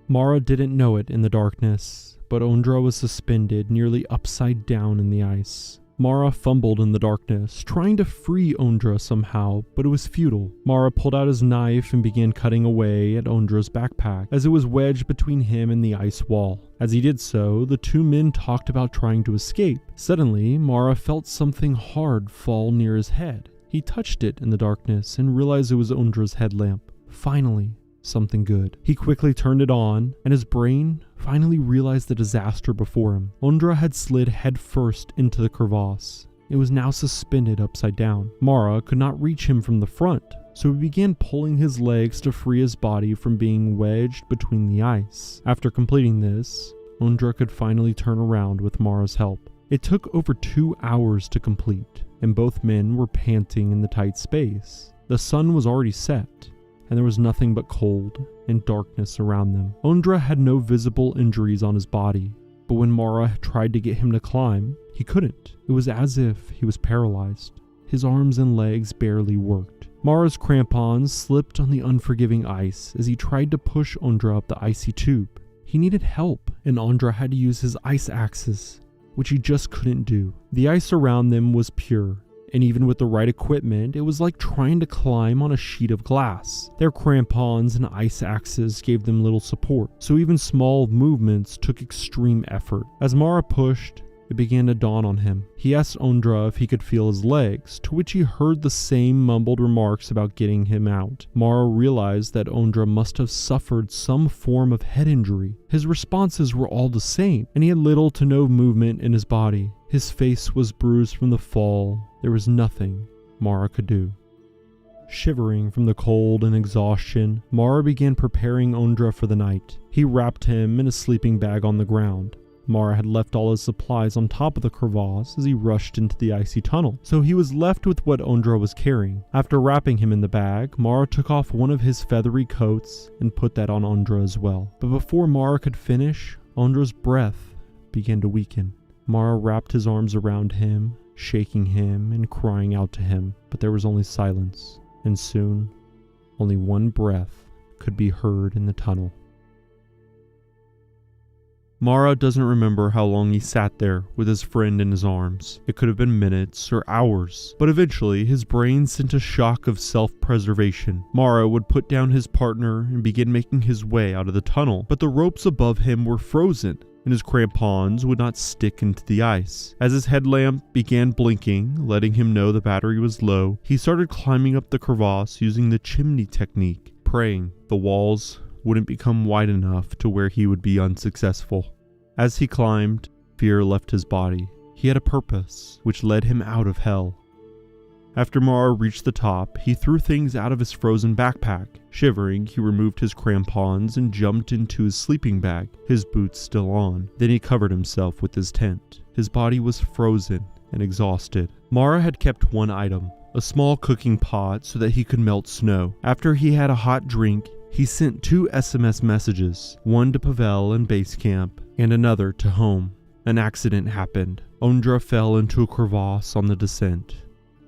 [SPEAKER 1] Mara didn't know it in the darkness, but Ondra was suspended nearly upside down in the ice. Mara fumbled in the darkness, trying to free Ondra somehow, but it was futile. Mara pulled out his knife and began cutting away at Ondra's backpack, as it was wedged between him and the ice wall. As he did so, the two men talked about trying to escape. Suddenly, Mara felt something hard fall near his head. He touched it in the darkness and realized it was Ondra's headlamp. Finally, something good. He quickly turned it on, and his brain finally realized the disaster before him. Ondra had slid headfirst into the crevasse. It was now suspended upside down. Mara could not reach him from the front, so he began pulling his legs to free his body from being wedged between the ice. After completing this, Ondra could finally turn around with Mara's help. It took over 2 hours to complete, and both men were panting in the tight space. The sun was already set, and there was nothing but cold and darkness around them. Ondra had no visible injuries on his body, but when Mara tried to get him to climb, he couldn't. It was as if he was paralyzed. His arms and legs barely worked. Mara's crampons slipped on the unforgiving ice as he tried to push Ondra up the icy tube. He needed help, and Ondra had to use his ice axes, which he just couldn't do. The ice around them was pure, and even with the right equipment, it was like trying to climb on a sheet of glass. Their crampons and ice axes gave them little support, so even small movements took extreme effort. As Mara pushed, it began to dawn on him. He asked Ondra if he could feel his legs, to which he heard the same mumbled remarks about getting him out. Mara realized that Ondra must have suffered some form of head injury. His responses were all the same, and he had little to no movement in his body. His face was bruised from the fall. There was nothing Mara could do. Shivering from the cold and exhaustion, Mara began preparing Ondra for the night. He wrapped him in a sleeping bag on the ground. Mara had left all his supplies on top of the crevasse as he rushed into the icy tunnel, so he was left with what Ondra was carrying. After wrapping him in the bag, Mara took off one of his feathery coats and put that on Ondra as well. But before Mara could finish, Ondra's breath began to weaken. Mara wrapped his arms around him, shaking him and crying out to him, but there was only silence, and soon, only one breath could be heard in the tunnel. Mara doesn't remember how long he sat there with his friend in his arms. It could have been minutes or hours, but eventually his brain sent a shock of self-preservation. Mara would put down his partner and begin making his way out of the tunnel, but the ropes above him were frozen, and his crampons would not stick into the ice. As his headlamp began blinking, letting him know the battery was low, he started climbing up the crevasse using the chimney technique, praying the walls wouldn't become wide enough to where he would be unsuccessful. As he climbed, fear left his body. He had a purpose, which led him out of hell. After Mara reached the top, he threw things out of his frozen backpack. Shivering, he removed his crampons and jumped into his sleeping bag, his boots still on. Then he covered himself with his tent. His body was frozen and exhausted. Mara had kept one item, a small cooking pot so that he could melt snow. After he had a hot drink, he sent 2 SMS messages, one to Pavel in base camp and another to home. An accident happened. Ondra fell into a crevasse on the descent.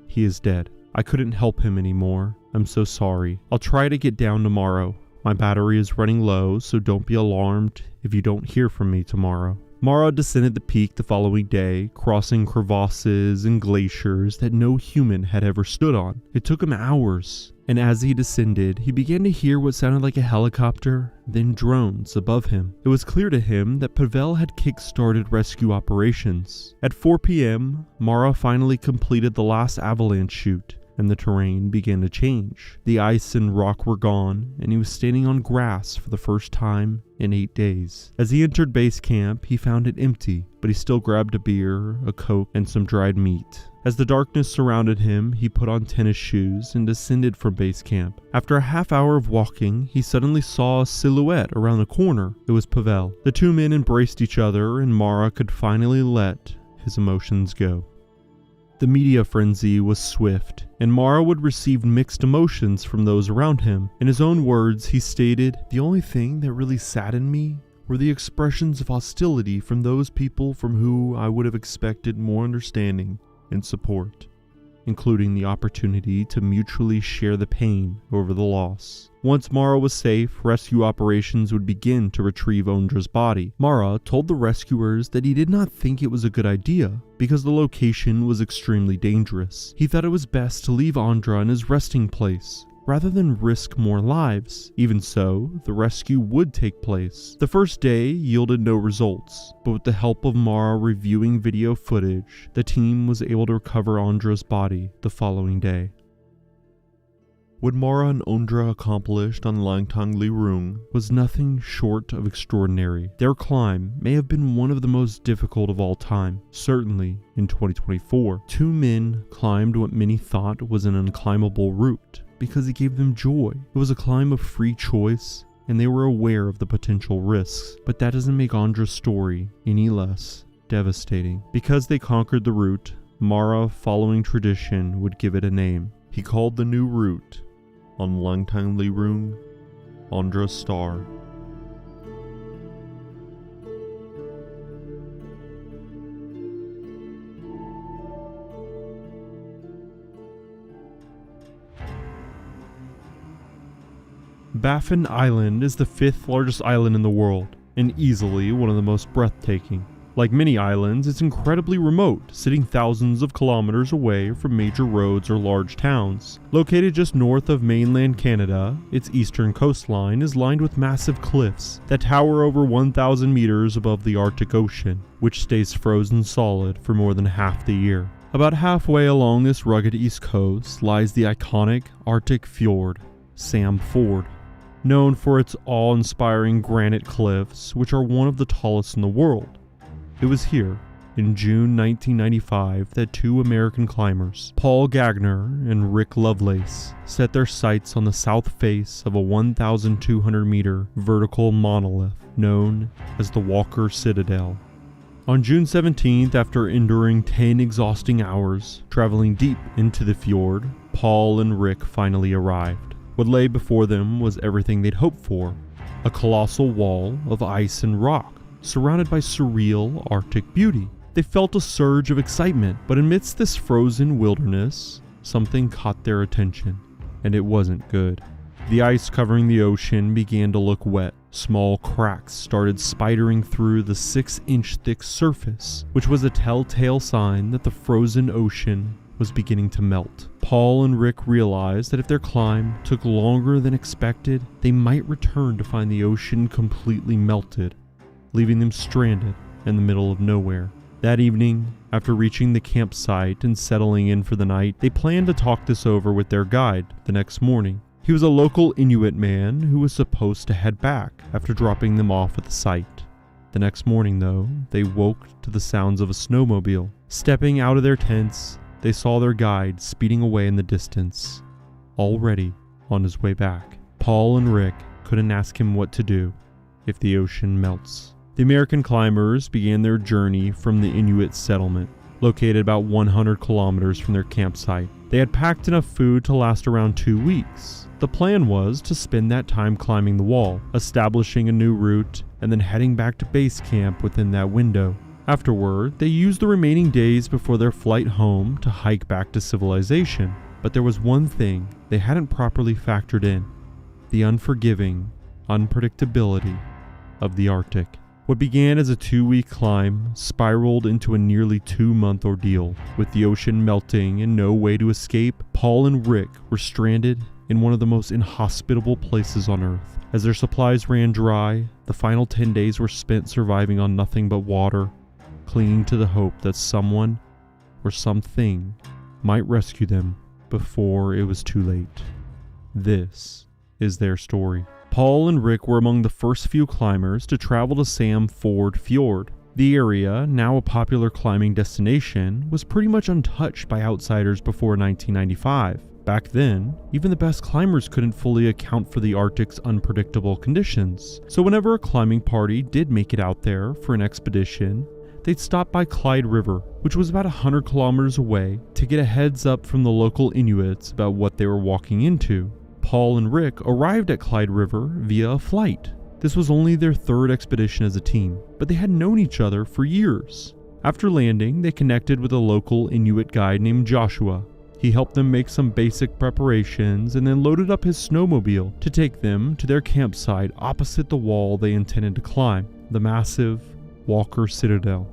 [SPEAKER 1] He is dead. I couldn't help him anymore. I'm so sorry. I'll try to get down tomorrow. My battery is running low, so don't be alarmed if you don't hear from me tomorrow. Mara descended the peak the following day, crossing crevasses and glaciers that no human had ever stood on. It took him hours, and as he descended, he began to hear what sounded like a helicopter, then drones above him. It was clear to him that Pavel had kick-started rescue operations. At 4 p.m., Mara finally completed the last avalanche chute, and the terrain began to change. The ice and rock were gone, and he was standing on grass for the first time in 8 days. As he entered base camp, he found it empty, but he still grabbed a beer, a Coke, and some dried meat. As the darkness surrounded him, he put on tennis shoes and descended from base camp. After a half hour of walking, he suddenly saw a silhouette around the corner. It was Pavel. The 2 men embraced each other, and Mara could finally let his emotions go. The media frenzy was swift, and Mara would receive mixed emotions from those around him. In his own words, he stated, "The only thing that really saddened me were the expressions of hostility from those people from whom I would have expected more understanding and support, including the opportunity to mutually share the pain over the loss." Once Mara was safe, rescue operations would begin to retrieve Ondra's body. Mara told the rescuers that he did not think it was a good idea because the location was extremely dangerous. He thought it was best to leave Ondra in his resting place rather than risk more lives. Even so, the rescue would take place. The first day yielded no results, but with the help of Mara reviewing video footage, the team was able to recover Ondra's body the following day. What Mara and Ondra accomplished on Langtang-Lirung was nothing short of extraordinary. Their climb may have been one of the most difficult of all time. Certainly, in 2024, 2 men climbed what many thought was an unclimbable route because it gave them joy. It was a climb of free choice, and they were aware of the potential risks. But that doesn't make Ondra's story any less devastating. Because they conquered the route, Mara, following tradition, would give it a name. He called the new route on Langtang-Lirung Ondra's Star. Baffin Island is the 5th largest island in the world, and easily one of the most breathtaking. Like many islands, it's incredibly remote, sitting thousands of kilometers away from major roads or large towns. Located just north of mainland Canada, its eastern coastline is lined with massive cliffs that tower over 1,000 meters above the Arctic Ocean, which stays frozen solid for more than half the year. About halfway along this rugged east coast lies the iconic Arctic fjord, Sam Ford. Known for its awe-inspiring granite cliffs, which are one of the tallest in the world. It was here, in June 1995, that 2 American climbers, Paul Gagner and Rick Lovelace, set their sights on the south face of a 1,200-meter vertical monolith known as the Walker Citadel. On June 17th, after enduring 10 exhausting hours, traveling deep into the fjord, Paul and Rick finally arrived. What lay before them was everything they'd hoped for, a colossal wall of ice and rock, surrounded by surreal Arctic beauty. They felt a surge of excitement, but amidst this frozen wilderness, something caught their attention, and it wasn't good. The ice covering the ocean began to look wet, Small cracks started spidering through the 6-inch thick surface, which was a telltale sign that the frozen ocean was beginning to melt. Paul and Rick realized that if their climb took longer than expected, they might return to find the ocean completely melted, leaving them stranded in the middle of nowhere. That evening, after reaching the campsite and settling in for the night, they planned to talk this over with their guide the next morning. He was a local Inuit man who was supposed to head back after dropping them off at the site. The next morning, though, they woke to the sounds of a snowmobile. Stepping out of their tents, they saw their guide speeding away in the distance, already on his way back. Paul and Rick couldn't ask him what to do if the ocean melts. The American climbers began their journey from the Inuit settlement, located about 100 kilometers from their campsite. They had packed enough food to last around 2 weeks. The plan was to spend that time climbing the wall, establishing a new route, and then heading back to base camp within that window. Afterward, they used the remaining days before their flight home to hike back to civilization. But there was one thing they hadn't properly factored in: the unforgiving unpredictability of the Arctic. What began as a 2-week climb spiraled into a nearly 2-month ordeal. With the ocean melting and no way to escape, Paul and Rick were stranded in one of the most inhospitable places on Earth. As their supplies ran dry, the final 10 days were spent surviving on nothing but water, clinging to the hope that someone or something might rescue them before it was too late. This is their story. Paul and Rick were among the first few climbers to travel to Sam Ford Fjord. The area, now a popular climbing destination, was pretty much untouched by outsiders before 1995. Back then, even the best climbers couldn't fully account for the Arctic's unpredictable conditions. So whenever a climbing party did make it out there for an expedition, they'd stop by Clyde River, which was about 100 kilometers away, to get a heads up from the local Inuits about what they were walking into. Paul and Rick arrived at Clyde River via a flight. This was only their 3rd expedition as a team, but they had known each other for years. After landing, they connected with a local Inuit guide named Joshua. He helped them make some basic preparations and then loaded up his snowmobile to take them to their campsite opposite the wall they intended to climb, the massive Walker Citadel.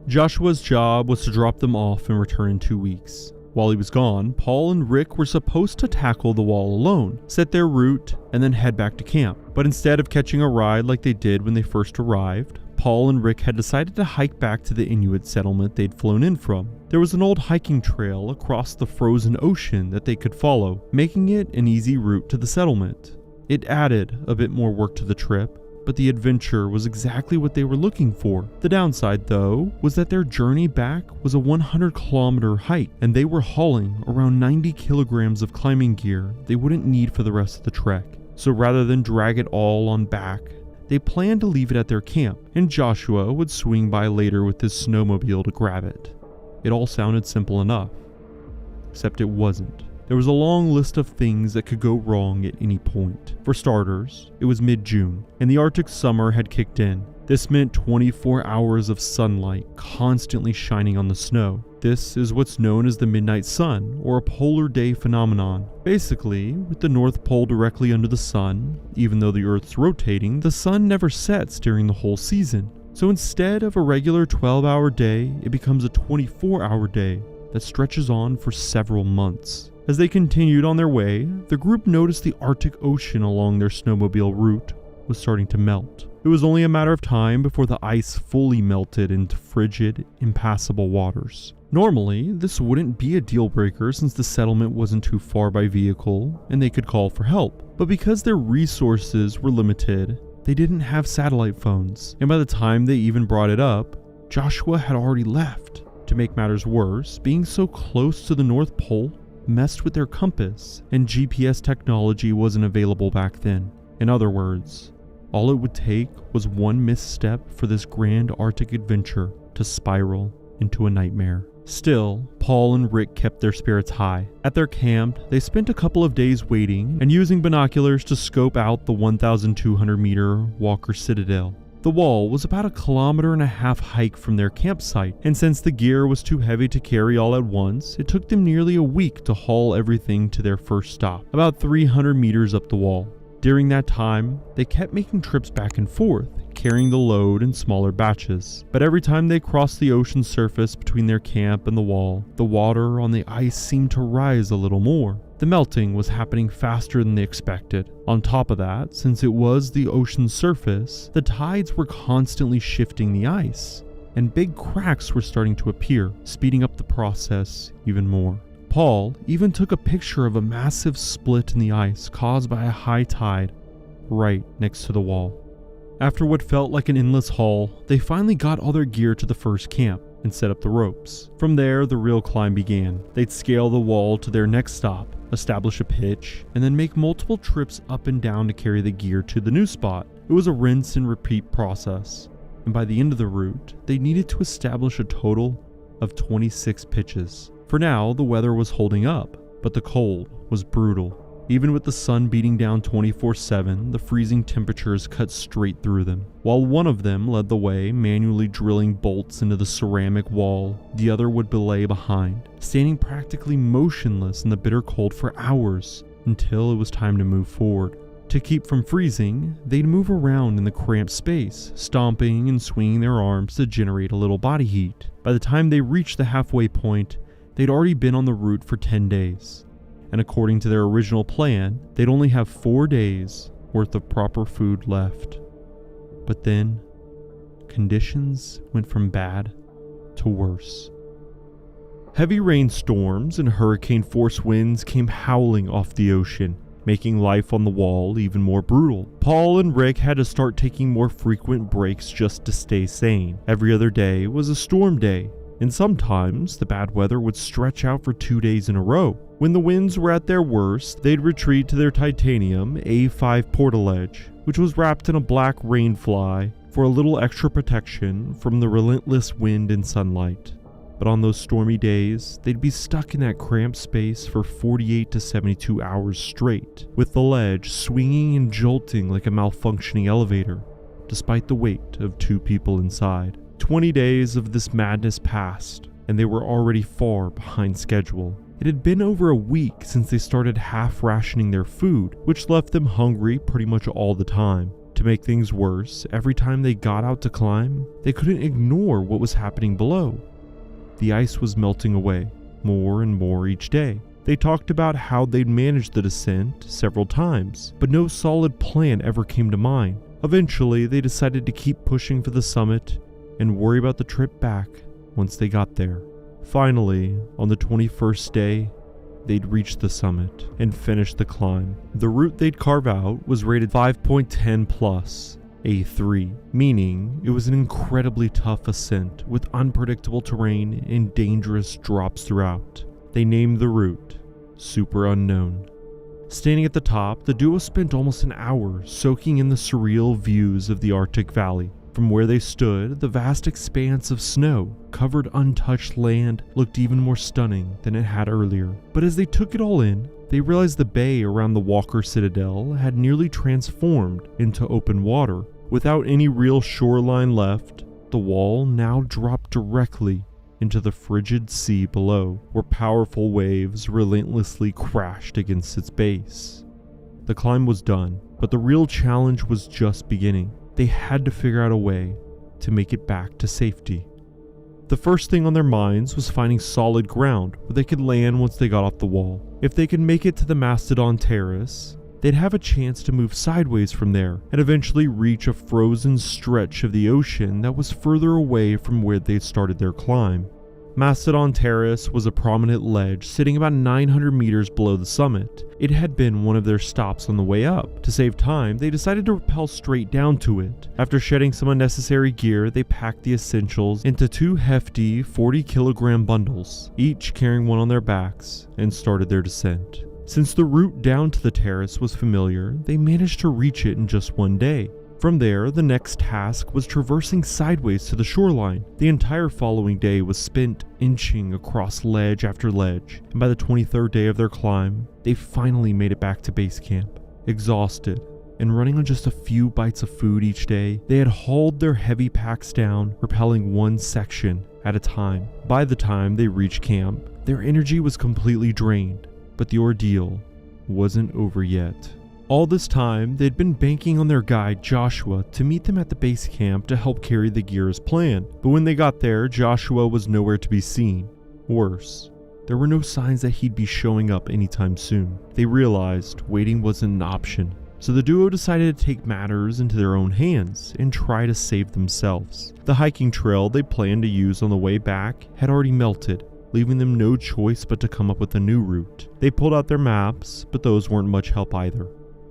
[SPEAKER 1] Joshua's job was to drop them off and return in 2 weeks. While he was gone, Paul and Rick were supposed to tackle the wall alone, set their route, and then head back to camp. But instead of catching a ride like they did when they first arrived, Paul and Rick had decided to hike back to the Inuit settlement they'd flown in from. There was an old hiking trail across the frozen ocean that they could follow, making it an easy route to the settlement. It added a bit more work to the trip, but the adventure was exactly what they were looking for. The downside, though, was that their journey back was a 100-kilometer hike, and they were hauling around 90 kilograms of climbing gear they wouldn't need for the rest of the trek. So rather than drag it all on back, they planned to leave it at their camp, and Joshua would swing by later with his snowmobile to grab it. It all sounded simple enough, except it wasn't. There was a long list of things that could go wrong at any point. For starters, it was mid-June, and the Arctic summer had kicked in. This meant 24 hours of sunlight constantly shining on the snow. This is what's known as the midnight sun, or a polar day phenomenon. Basically, with the North Pole directly under the sun, even though the Earth's rotating, the sun never sets during the whole season. So instead of a regular 12-hour day, it becomes a 24-hour day that stretches on for several months. As they continued on their way, the group noticed the Arctic Ocean along their snowmobile route was starting to melt. It was only a matter of time before the ice fully melted into frigid, impassable waters. Normally, this wouldn't be a deal breaker since the settlement wasn't too far by vehicle and they could call for help. But because their resources were limited, they didn't have satellite phones, and by the time they even brought it up, Joshua had already left. To make matters worse, being so close to the North Pole messed with their compass, and GPS technology wasn't available back then. In other words, all it would take was one misstep for this grand Arctic adventure to spiral into a nightmare. Still, Paul and Rick kept their spirits high. At their camp, they spent a couple of days waiting and using binoculars to scope out the 1,200-meter Walker Citadel. The wall was about 1.5 kilometers hike from their campsite, and since the gear was too heavy to carry all at once, it took them nearly a week to haul everything to their first stop, about 300 meters up the wall. During that time, they kept making trips back and forth, carrying the load in smaller batches. But every time they crossed the ocean surface between their camp and the wall, the water on the ice seemed to rise a little more. The melting was happening faster than they expected. On top of that, since it was the ocean surface, the tides were constantly shifting the ice, and big cracks were starting to appear, speeding up the process even more. Paul even took a picture of a massive split in the ice caused by a high tide right next to the wall. After what felt like an endless haul, they finally got all their gear to the first camp and set up the ropes. From there, the real climb began. They'd scale the wall to their next stop, establish a pitch, and then make multiple trips up and down to carry the gear to the new spot. It was a rinse and repeat process, and by the end of the route, they needed to establish a total of 26 pitches. For now, the weather was holding up, but the cold was brutal. Even with the sun beating down 24/7, the freezing temperatures cut straight through them. While one of them led the way, manually drilling bolts into the ceramic wall, the other would belay behind, standing practically motionless in the bitter cold for hours until it was time to move forward. To keep from freezing, they'd move around in the cramped space, stomping and swinging their arms to generate a little body heat. By the time they reached the halfway point, they'd already been on the route for 10 days. And according to their original plan, they'd only have 4 days worth of proper food left. But then, conditions went from bad to worse. Heavy rainstorms and hurricane-force winds came howling off the ocean, making life on the wall even more brutal. Paul and Rick had to start taking more frequent breaks just to stay sane. Every other day was a storm day, and sometimes the bad weather would stretch out for 2 days in a row. When the winds were at their worst, they'd retreat to their titanium A5 portaledge, which was wrapped in a black rainfly for a little extra protection from the relentless wind and sunlight. But on those stormy days, they'd be stuck in that cramped space for 48 to 72 hours straight, with the ledge swinging and jolting like a malfunctioning elevator, despite the weight of 2 people inside. 20 days of this madness passed, and they were already far behind schedule. It had been over a week since they started half rationing their food, which left them hungry pretty much all the time. To make things worse, every time they got out to climb, they couldn't ignore what was happening below. The ice was melting away, more and more each day. They talked about how they'd managed the descent several times, but no solid plan ever came to mind. Eventually, they decided to keep pushing for the summit and worry about the trip back once they got there. Finally, on the 21st day, they'd reached the summit and finished the climb. The route they'd carve out was rated 5.10 plus, A3, meaning it was an incredibly tough ascent with unpredictable terrain and dangerous drops throughout. They named the route Super Unknown. Standing at the top, the duo spent almost an hour soaking in the surreal views of the Arctic Valley. From where they stood, the vast expanse of snow-covered untouched land looked even more stunning than it had earlier. But as they took it all in, they realized the bay around the Walker Citadel had nearly transformed into open water. Without any real shoreline left, the wall now dropped directly into the frigid sea below, where powerful waves relentlessly crashed against its base. The climb was done, but the real challenge was just beginning. They had to figure out a way to make it back to safety. The first thing on their minds was finding solid ground where they could land once they got off the wall. If they could make it to the Mastodon Terrace, they'd have a chance to move sideways from there and eventually reach a frozen stretch of the ocean that was further away from where they'd started their climb. Mastodon Terrace was a prominent ledge sitting about 900 meters below the summit. It had been one of their stops on the way up. To save time, they decided to rappel straight down to it. After shedding some unnecessary gear, they packed the essentials into 2 hefty 40-kilogram bundles, each carrying one on their backs, and started their descent. Since the route down to the terrace was familiar, they managed to reach it in just 1 day. From there, the next task was traversing sideways to the shoreline. The entire following day was spent inching across ledge after ledge, and by the 23rd day of their climb, they finally made it back to base camp. Exhausted, and running on just a few bites of food each day, they had hauled their heavy packs down, rappelling one section at a time. By the time they reached camp, their energy was completely drained, but the ordeal wasn't over yet. All this time, they'd been banking on their guide Joshua to meet them at the base camp to help carry the gear as planned. But when they got there, Joshua was nowhere to be seen. Worse, there were no signs that he'd be showing up anytime soon. They realized waiting wasn't an option. So the duo decided to take matters into their own hands and try to save themselves. The hiking trail they planned to use on the way back had already melted, leaving them no choice but to come up with a new route. They pulled out their maps, but those weren't much help either.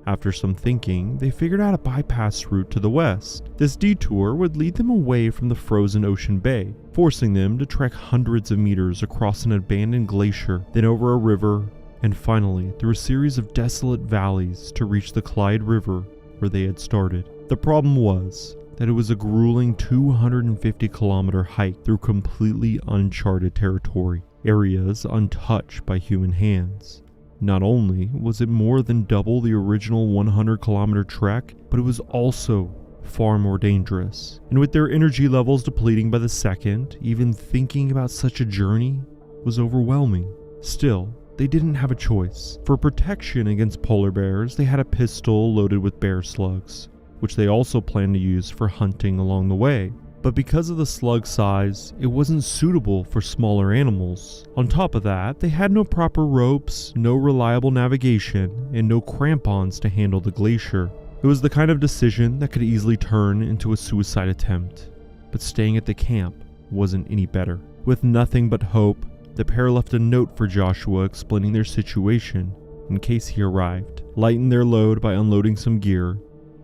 [SPEAKER 1] After some thinking, they figured out a bypass route to the west. This detour would lead them away from the frozen ocean bay, forcing them to trek hundreds of meters across an abandoned glacier, then over a river, and finally through a series of desolate valleys to reach the Clyde River where they had started. The problem was that it was a grueling 250-kilometer hike through completely uncharted territory, areas untouched by human hands. Not only was it more than double the original 100-kilometer trek, but it was also far more dangerous. And with their energy levels depleting by the second, even thinking about such a journey was overwhelming. Still, they didn't have a choice. For protection against polar bears, they had a pistol loaded with bear slugs, which they also planned to use for hunting along the way. But because of the slug size, it wasn't suitable for smaller animals. On top of that, they had no proper ropes, no reliable navigation, and no crampons to handle the glacier. It was the kind of decision that could easily turn into a suicide attempt. But staying at the camp wasn't any better. With nothing but hope, the pair left a note for Joshua explaining their situation in case he arrived, lightened their load by unloading some gear,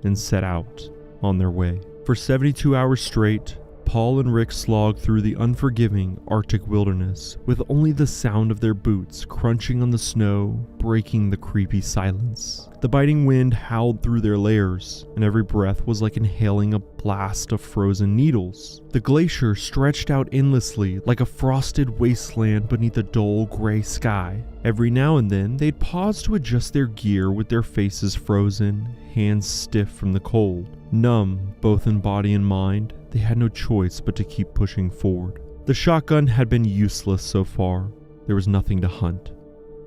[SPEAKER 1] and set out on their way. For 72 hours straight, Paul and Rick slogged through the unforgiving Arctic wilderness, with only the sound of their boots crunching on the snow breaking the creepy silence. The biting wind howled through their layers, and every breath was like inhaling a blast of frozen needles. The glacier stretched out endlessly like a frosted wasteland beneath a dull gray sky. Every now and then, they'd pause to adjust their gear with their faces frozen, hands stiff from the cold. Numb, both in body and mind, they had no choice but to keep pushing forward. The shotgun had been useless so far. There was nothing to hunt.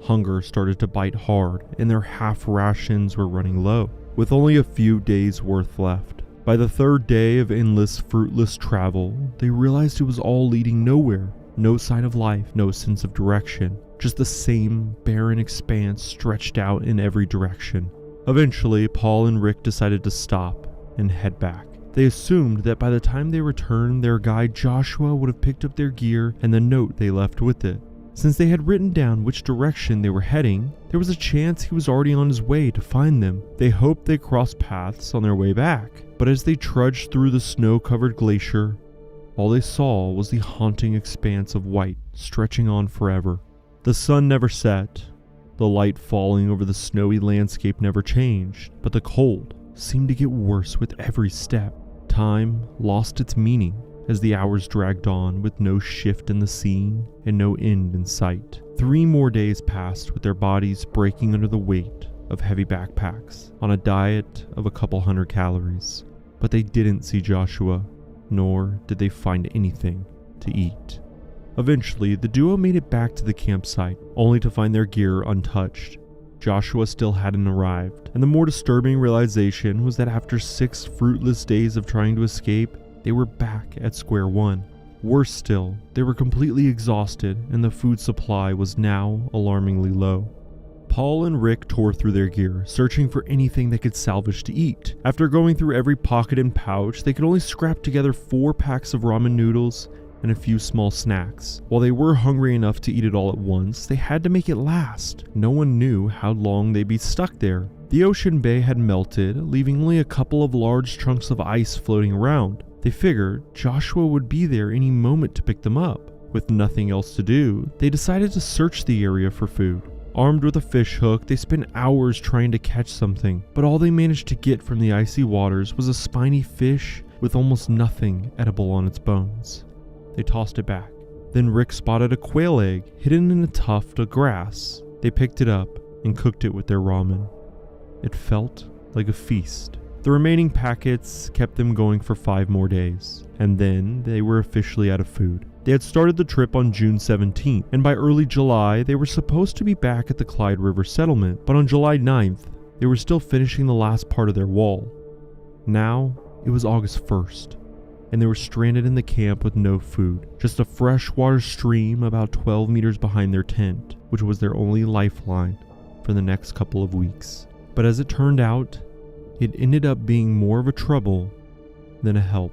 [SPEAKER 1] Hunger started to bite hard, and their half rations were running low, with only a few days' worth left. By the third day of endless, fruitless travel, they realized it was all leading nowhere. No sign of life, no sense of direction, just the same barren expanse stretched out in every direction. Eventually, Paul and Rick decided to stop and head back. They assumed that by the time they returned, their guide Joshua would have picked up their gear and the note they left with it. Since they had written down which direction they were heading, there was a chance he was already on his way to find them. They hoped they crossed paths on their way back, but as they trudged through the snow-covered glacier, all they saw was the haunting expanse of white stretching on forever. The sun never set, the light falling over the snowy landscape never changed, but the cold seemed to get worse with every step. Time lost its meaning as the hours dragged on with no shift in the scene and no end in sight. 3 more days passed with their bodies breaking under the weight of heavy backpacks on a diet of a couple hundred calories. But they didn't see Joshua, nor did they find anything to eat. Eventually, the duo made it back to the campsite, only to find their gear untouched. Joshua still hadn't arrived, and the more disturbing realization was that after 6 fruitless days of trying to escape, they were back at square one. Worse still, they were completely exhausted, and the food supply was now alarmingly low. Paul and Rick tore through their gear, searching for anything they could salvage to eat. After going through every pocket and pouch, they could only scrap together 4 packs of ramen noodles and a few small snacks. While they were hungry enough to eat it all at once, they had to make it last. No one knew how long they'd be stuck there. The ocean bay had melted, leaving only a couple of large chunks of ice floating around. They figured Joshua would be there any moment to pick them up. With nothing else to do, they decided to search the area for food. Armed with a fish hook, they spent hours trying to catch something, but all they managed to get from the icy waters was a spiny fish with almost nothing edible on its bones. They tossed it back. Then Rick spotted a quail egg hidden in a tuft of grass. They picked it up and cooked it with their ramen. It felt like a feast. The remaining packets kept them going for 5 more days, and then they were officially out of food. They had started the trip on June 17th, and by early July, they were supposed to be back at the Clyde River settlement, but on July 9th, They were still finishing the last part of their wall. Now, it was August 1st, and they were stranded in the camp with no food, just a freshwater stream about 12 meters behind their tent, which was their only lifeline for the next couple of weeks. But as it turned out, it ended up being more of a trouble than a help.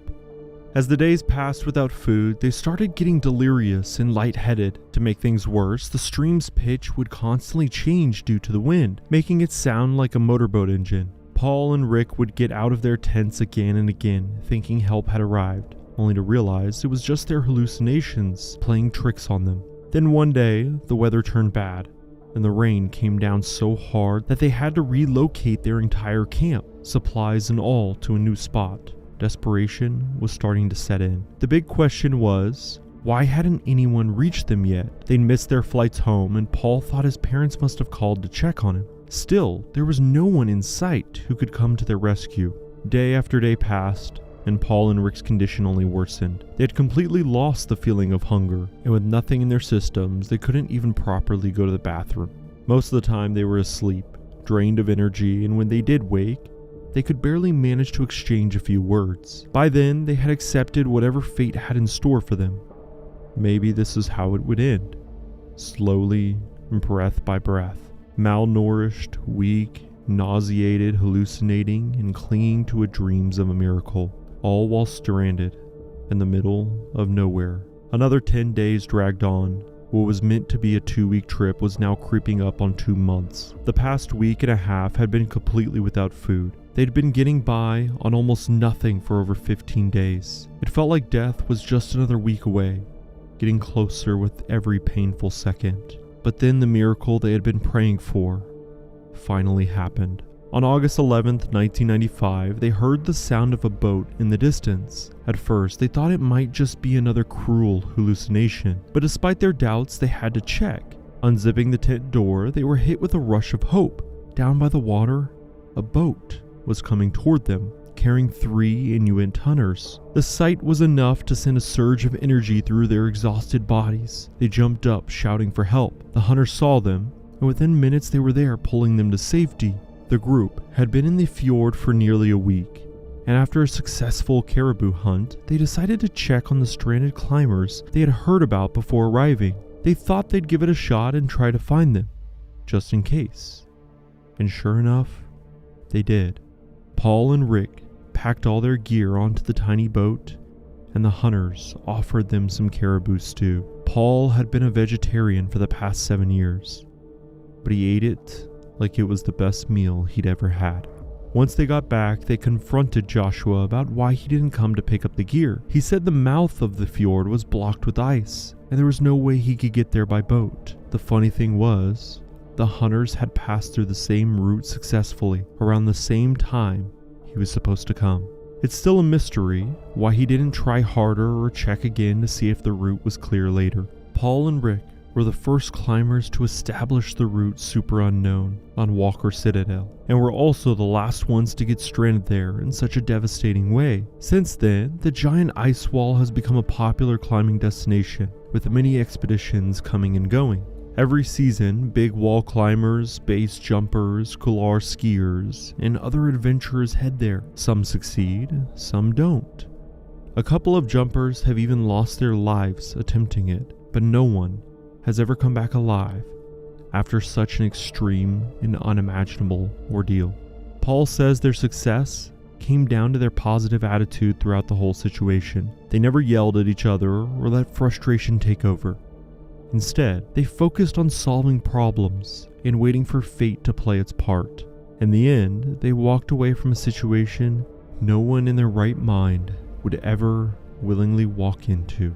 [SPEAKER 1] As the days passed without food, they started getting delirious and lightheaded. To make things worse, the stream's pitch would constantly change due to the wind, making it sound like a motorboat engine. Paul and Rick would get out of their tents again and again, thinking help had arrived, only to realize it was just their hallucinations playing tricks on them. Then one day, the weather turned bad, and the rain came down so hard that they had to relocate their entire camp, supplies and all, to a new spot. Desperation was starting to set in. The big question was, why hadn't anyone reached them yet? They'd missed their flights home, and Paul thought his parents must have called to check on him. Still, there was no one in sight who could come to their rescue. Day after day passed, and Paul and Rick's condition only worsened. They had completely lost the feeling of hunger, and with nothing in their systems, they couldn't even properly go to the bathroom. Most of the time they were asleep, drained of energy, and when they did wake, they could barely manage to exchange a few words. By then, they had accepted whatever fate had in store for them. Maybe this is how it would end. Slowly, breath by breath. Malnourished, weak, nauseated, hallucinating, and clinging to dreams of a miracle. All while stranded in the middle of nowhere. Another 10 days dragged on. What was meant to be a 2-week trip was now creeping up on 2 months. The past week and a half had been completely without food. They'd been getting by on almost nothing for over 15 days. It felt like death was just another week away, getting closer with every painful second. But then the miracle they had been praying for finally happened. On August 11th, 1995, they heard the sound of a boat in the distance. At first, they thought it might just be another cruel hallucination, but despite their doubts, they had to check. Unzipping the tent door, they were hit with a rush of hope. Down by the water, a boat was coming toward them, carrying 3 Inuit hunters. The sight was enough to send a surge of energy through their exhausted bodies. They jumped up, shouting for help. The hunters saw them, and within minutes they were there, pulling them to safety. The group had been in the fjord for nearly a week, and after a successful caribou hunt, they decided to check on the stranded climbers they had heard about before arriving. They thought they'd give it a shot and try to find them, just in case. And sure enough, they did. Paul and Rick packed all their gear onto the tiny boat, and the hunters offered them some caribou stew. Paul had been a vegetarian for the past 7 years, but he ate it like it was the best meal he'd ever had. Once they got back, they confronted Joshua about why he didn't come to pick up the gear. He said the mouth of the fjord was blocked with ice, and there was no way he could get there by boat. The funny thing was, the hunters had passed through the same route successfully around the same time he was supposed to come. It's still a mystery why he didn't try harder or check again to see if the route was clear later. Paul and Rick were the first climbers to establish the route super unknown on Walker Citadel, and were also the last ones to get stranded there in such a devastating way. Since then, the giant ice wall has become a popular climbing destination, with many expeditions coming and going. Every season, big wall climbers, base jumpers, couloir skiers, and other adventurers head there. Some succeed, some don't. A couple of jumpers have even lost their lives attempting it, but no one has ever come back alive after such an extreme and unimaginable ordeal. Paul says their success came down to their positive attitude throughout the whole situation. They never yelled at each other or let frustration take over. Instead, they focused on solving problems and waiting for fate to play its part. In the end, they walked away from a situation no one in their right mind would ever willingly walk into.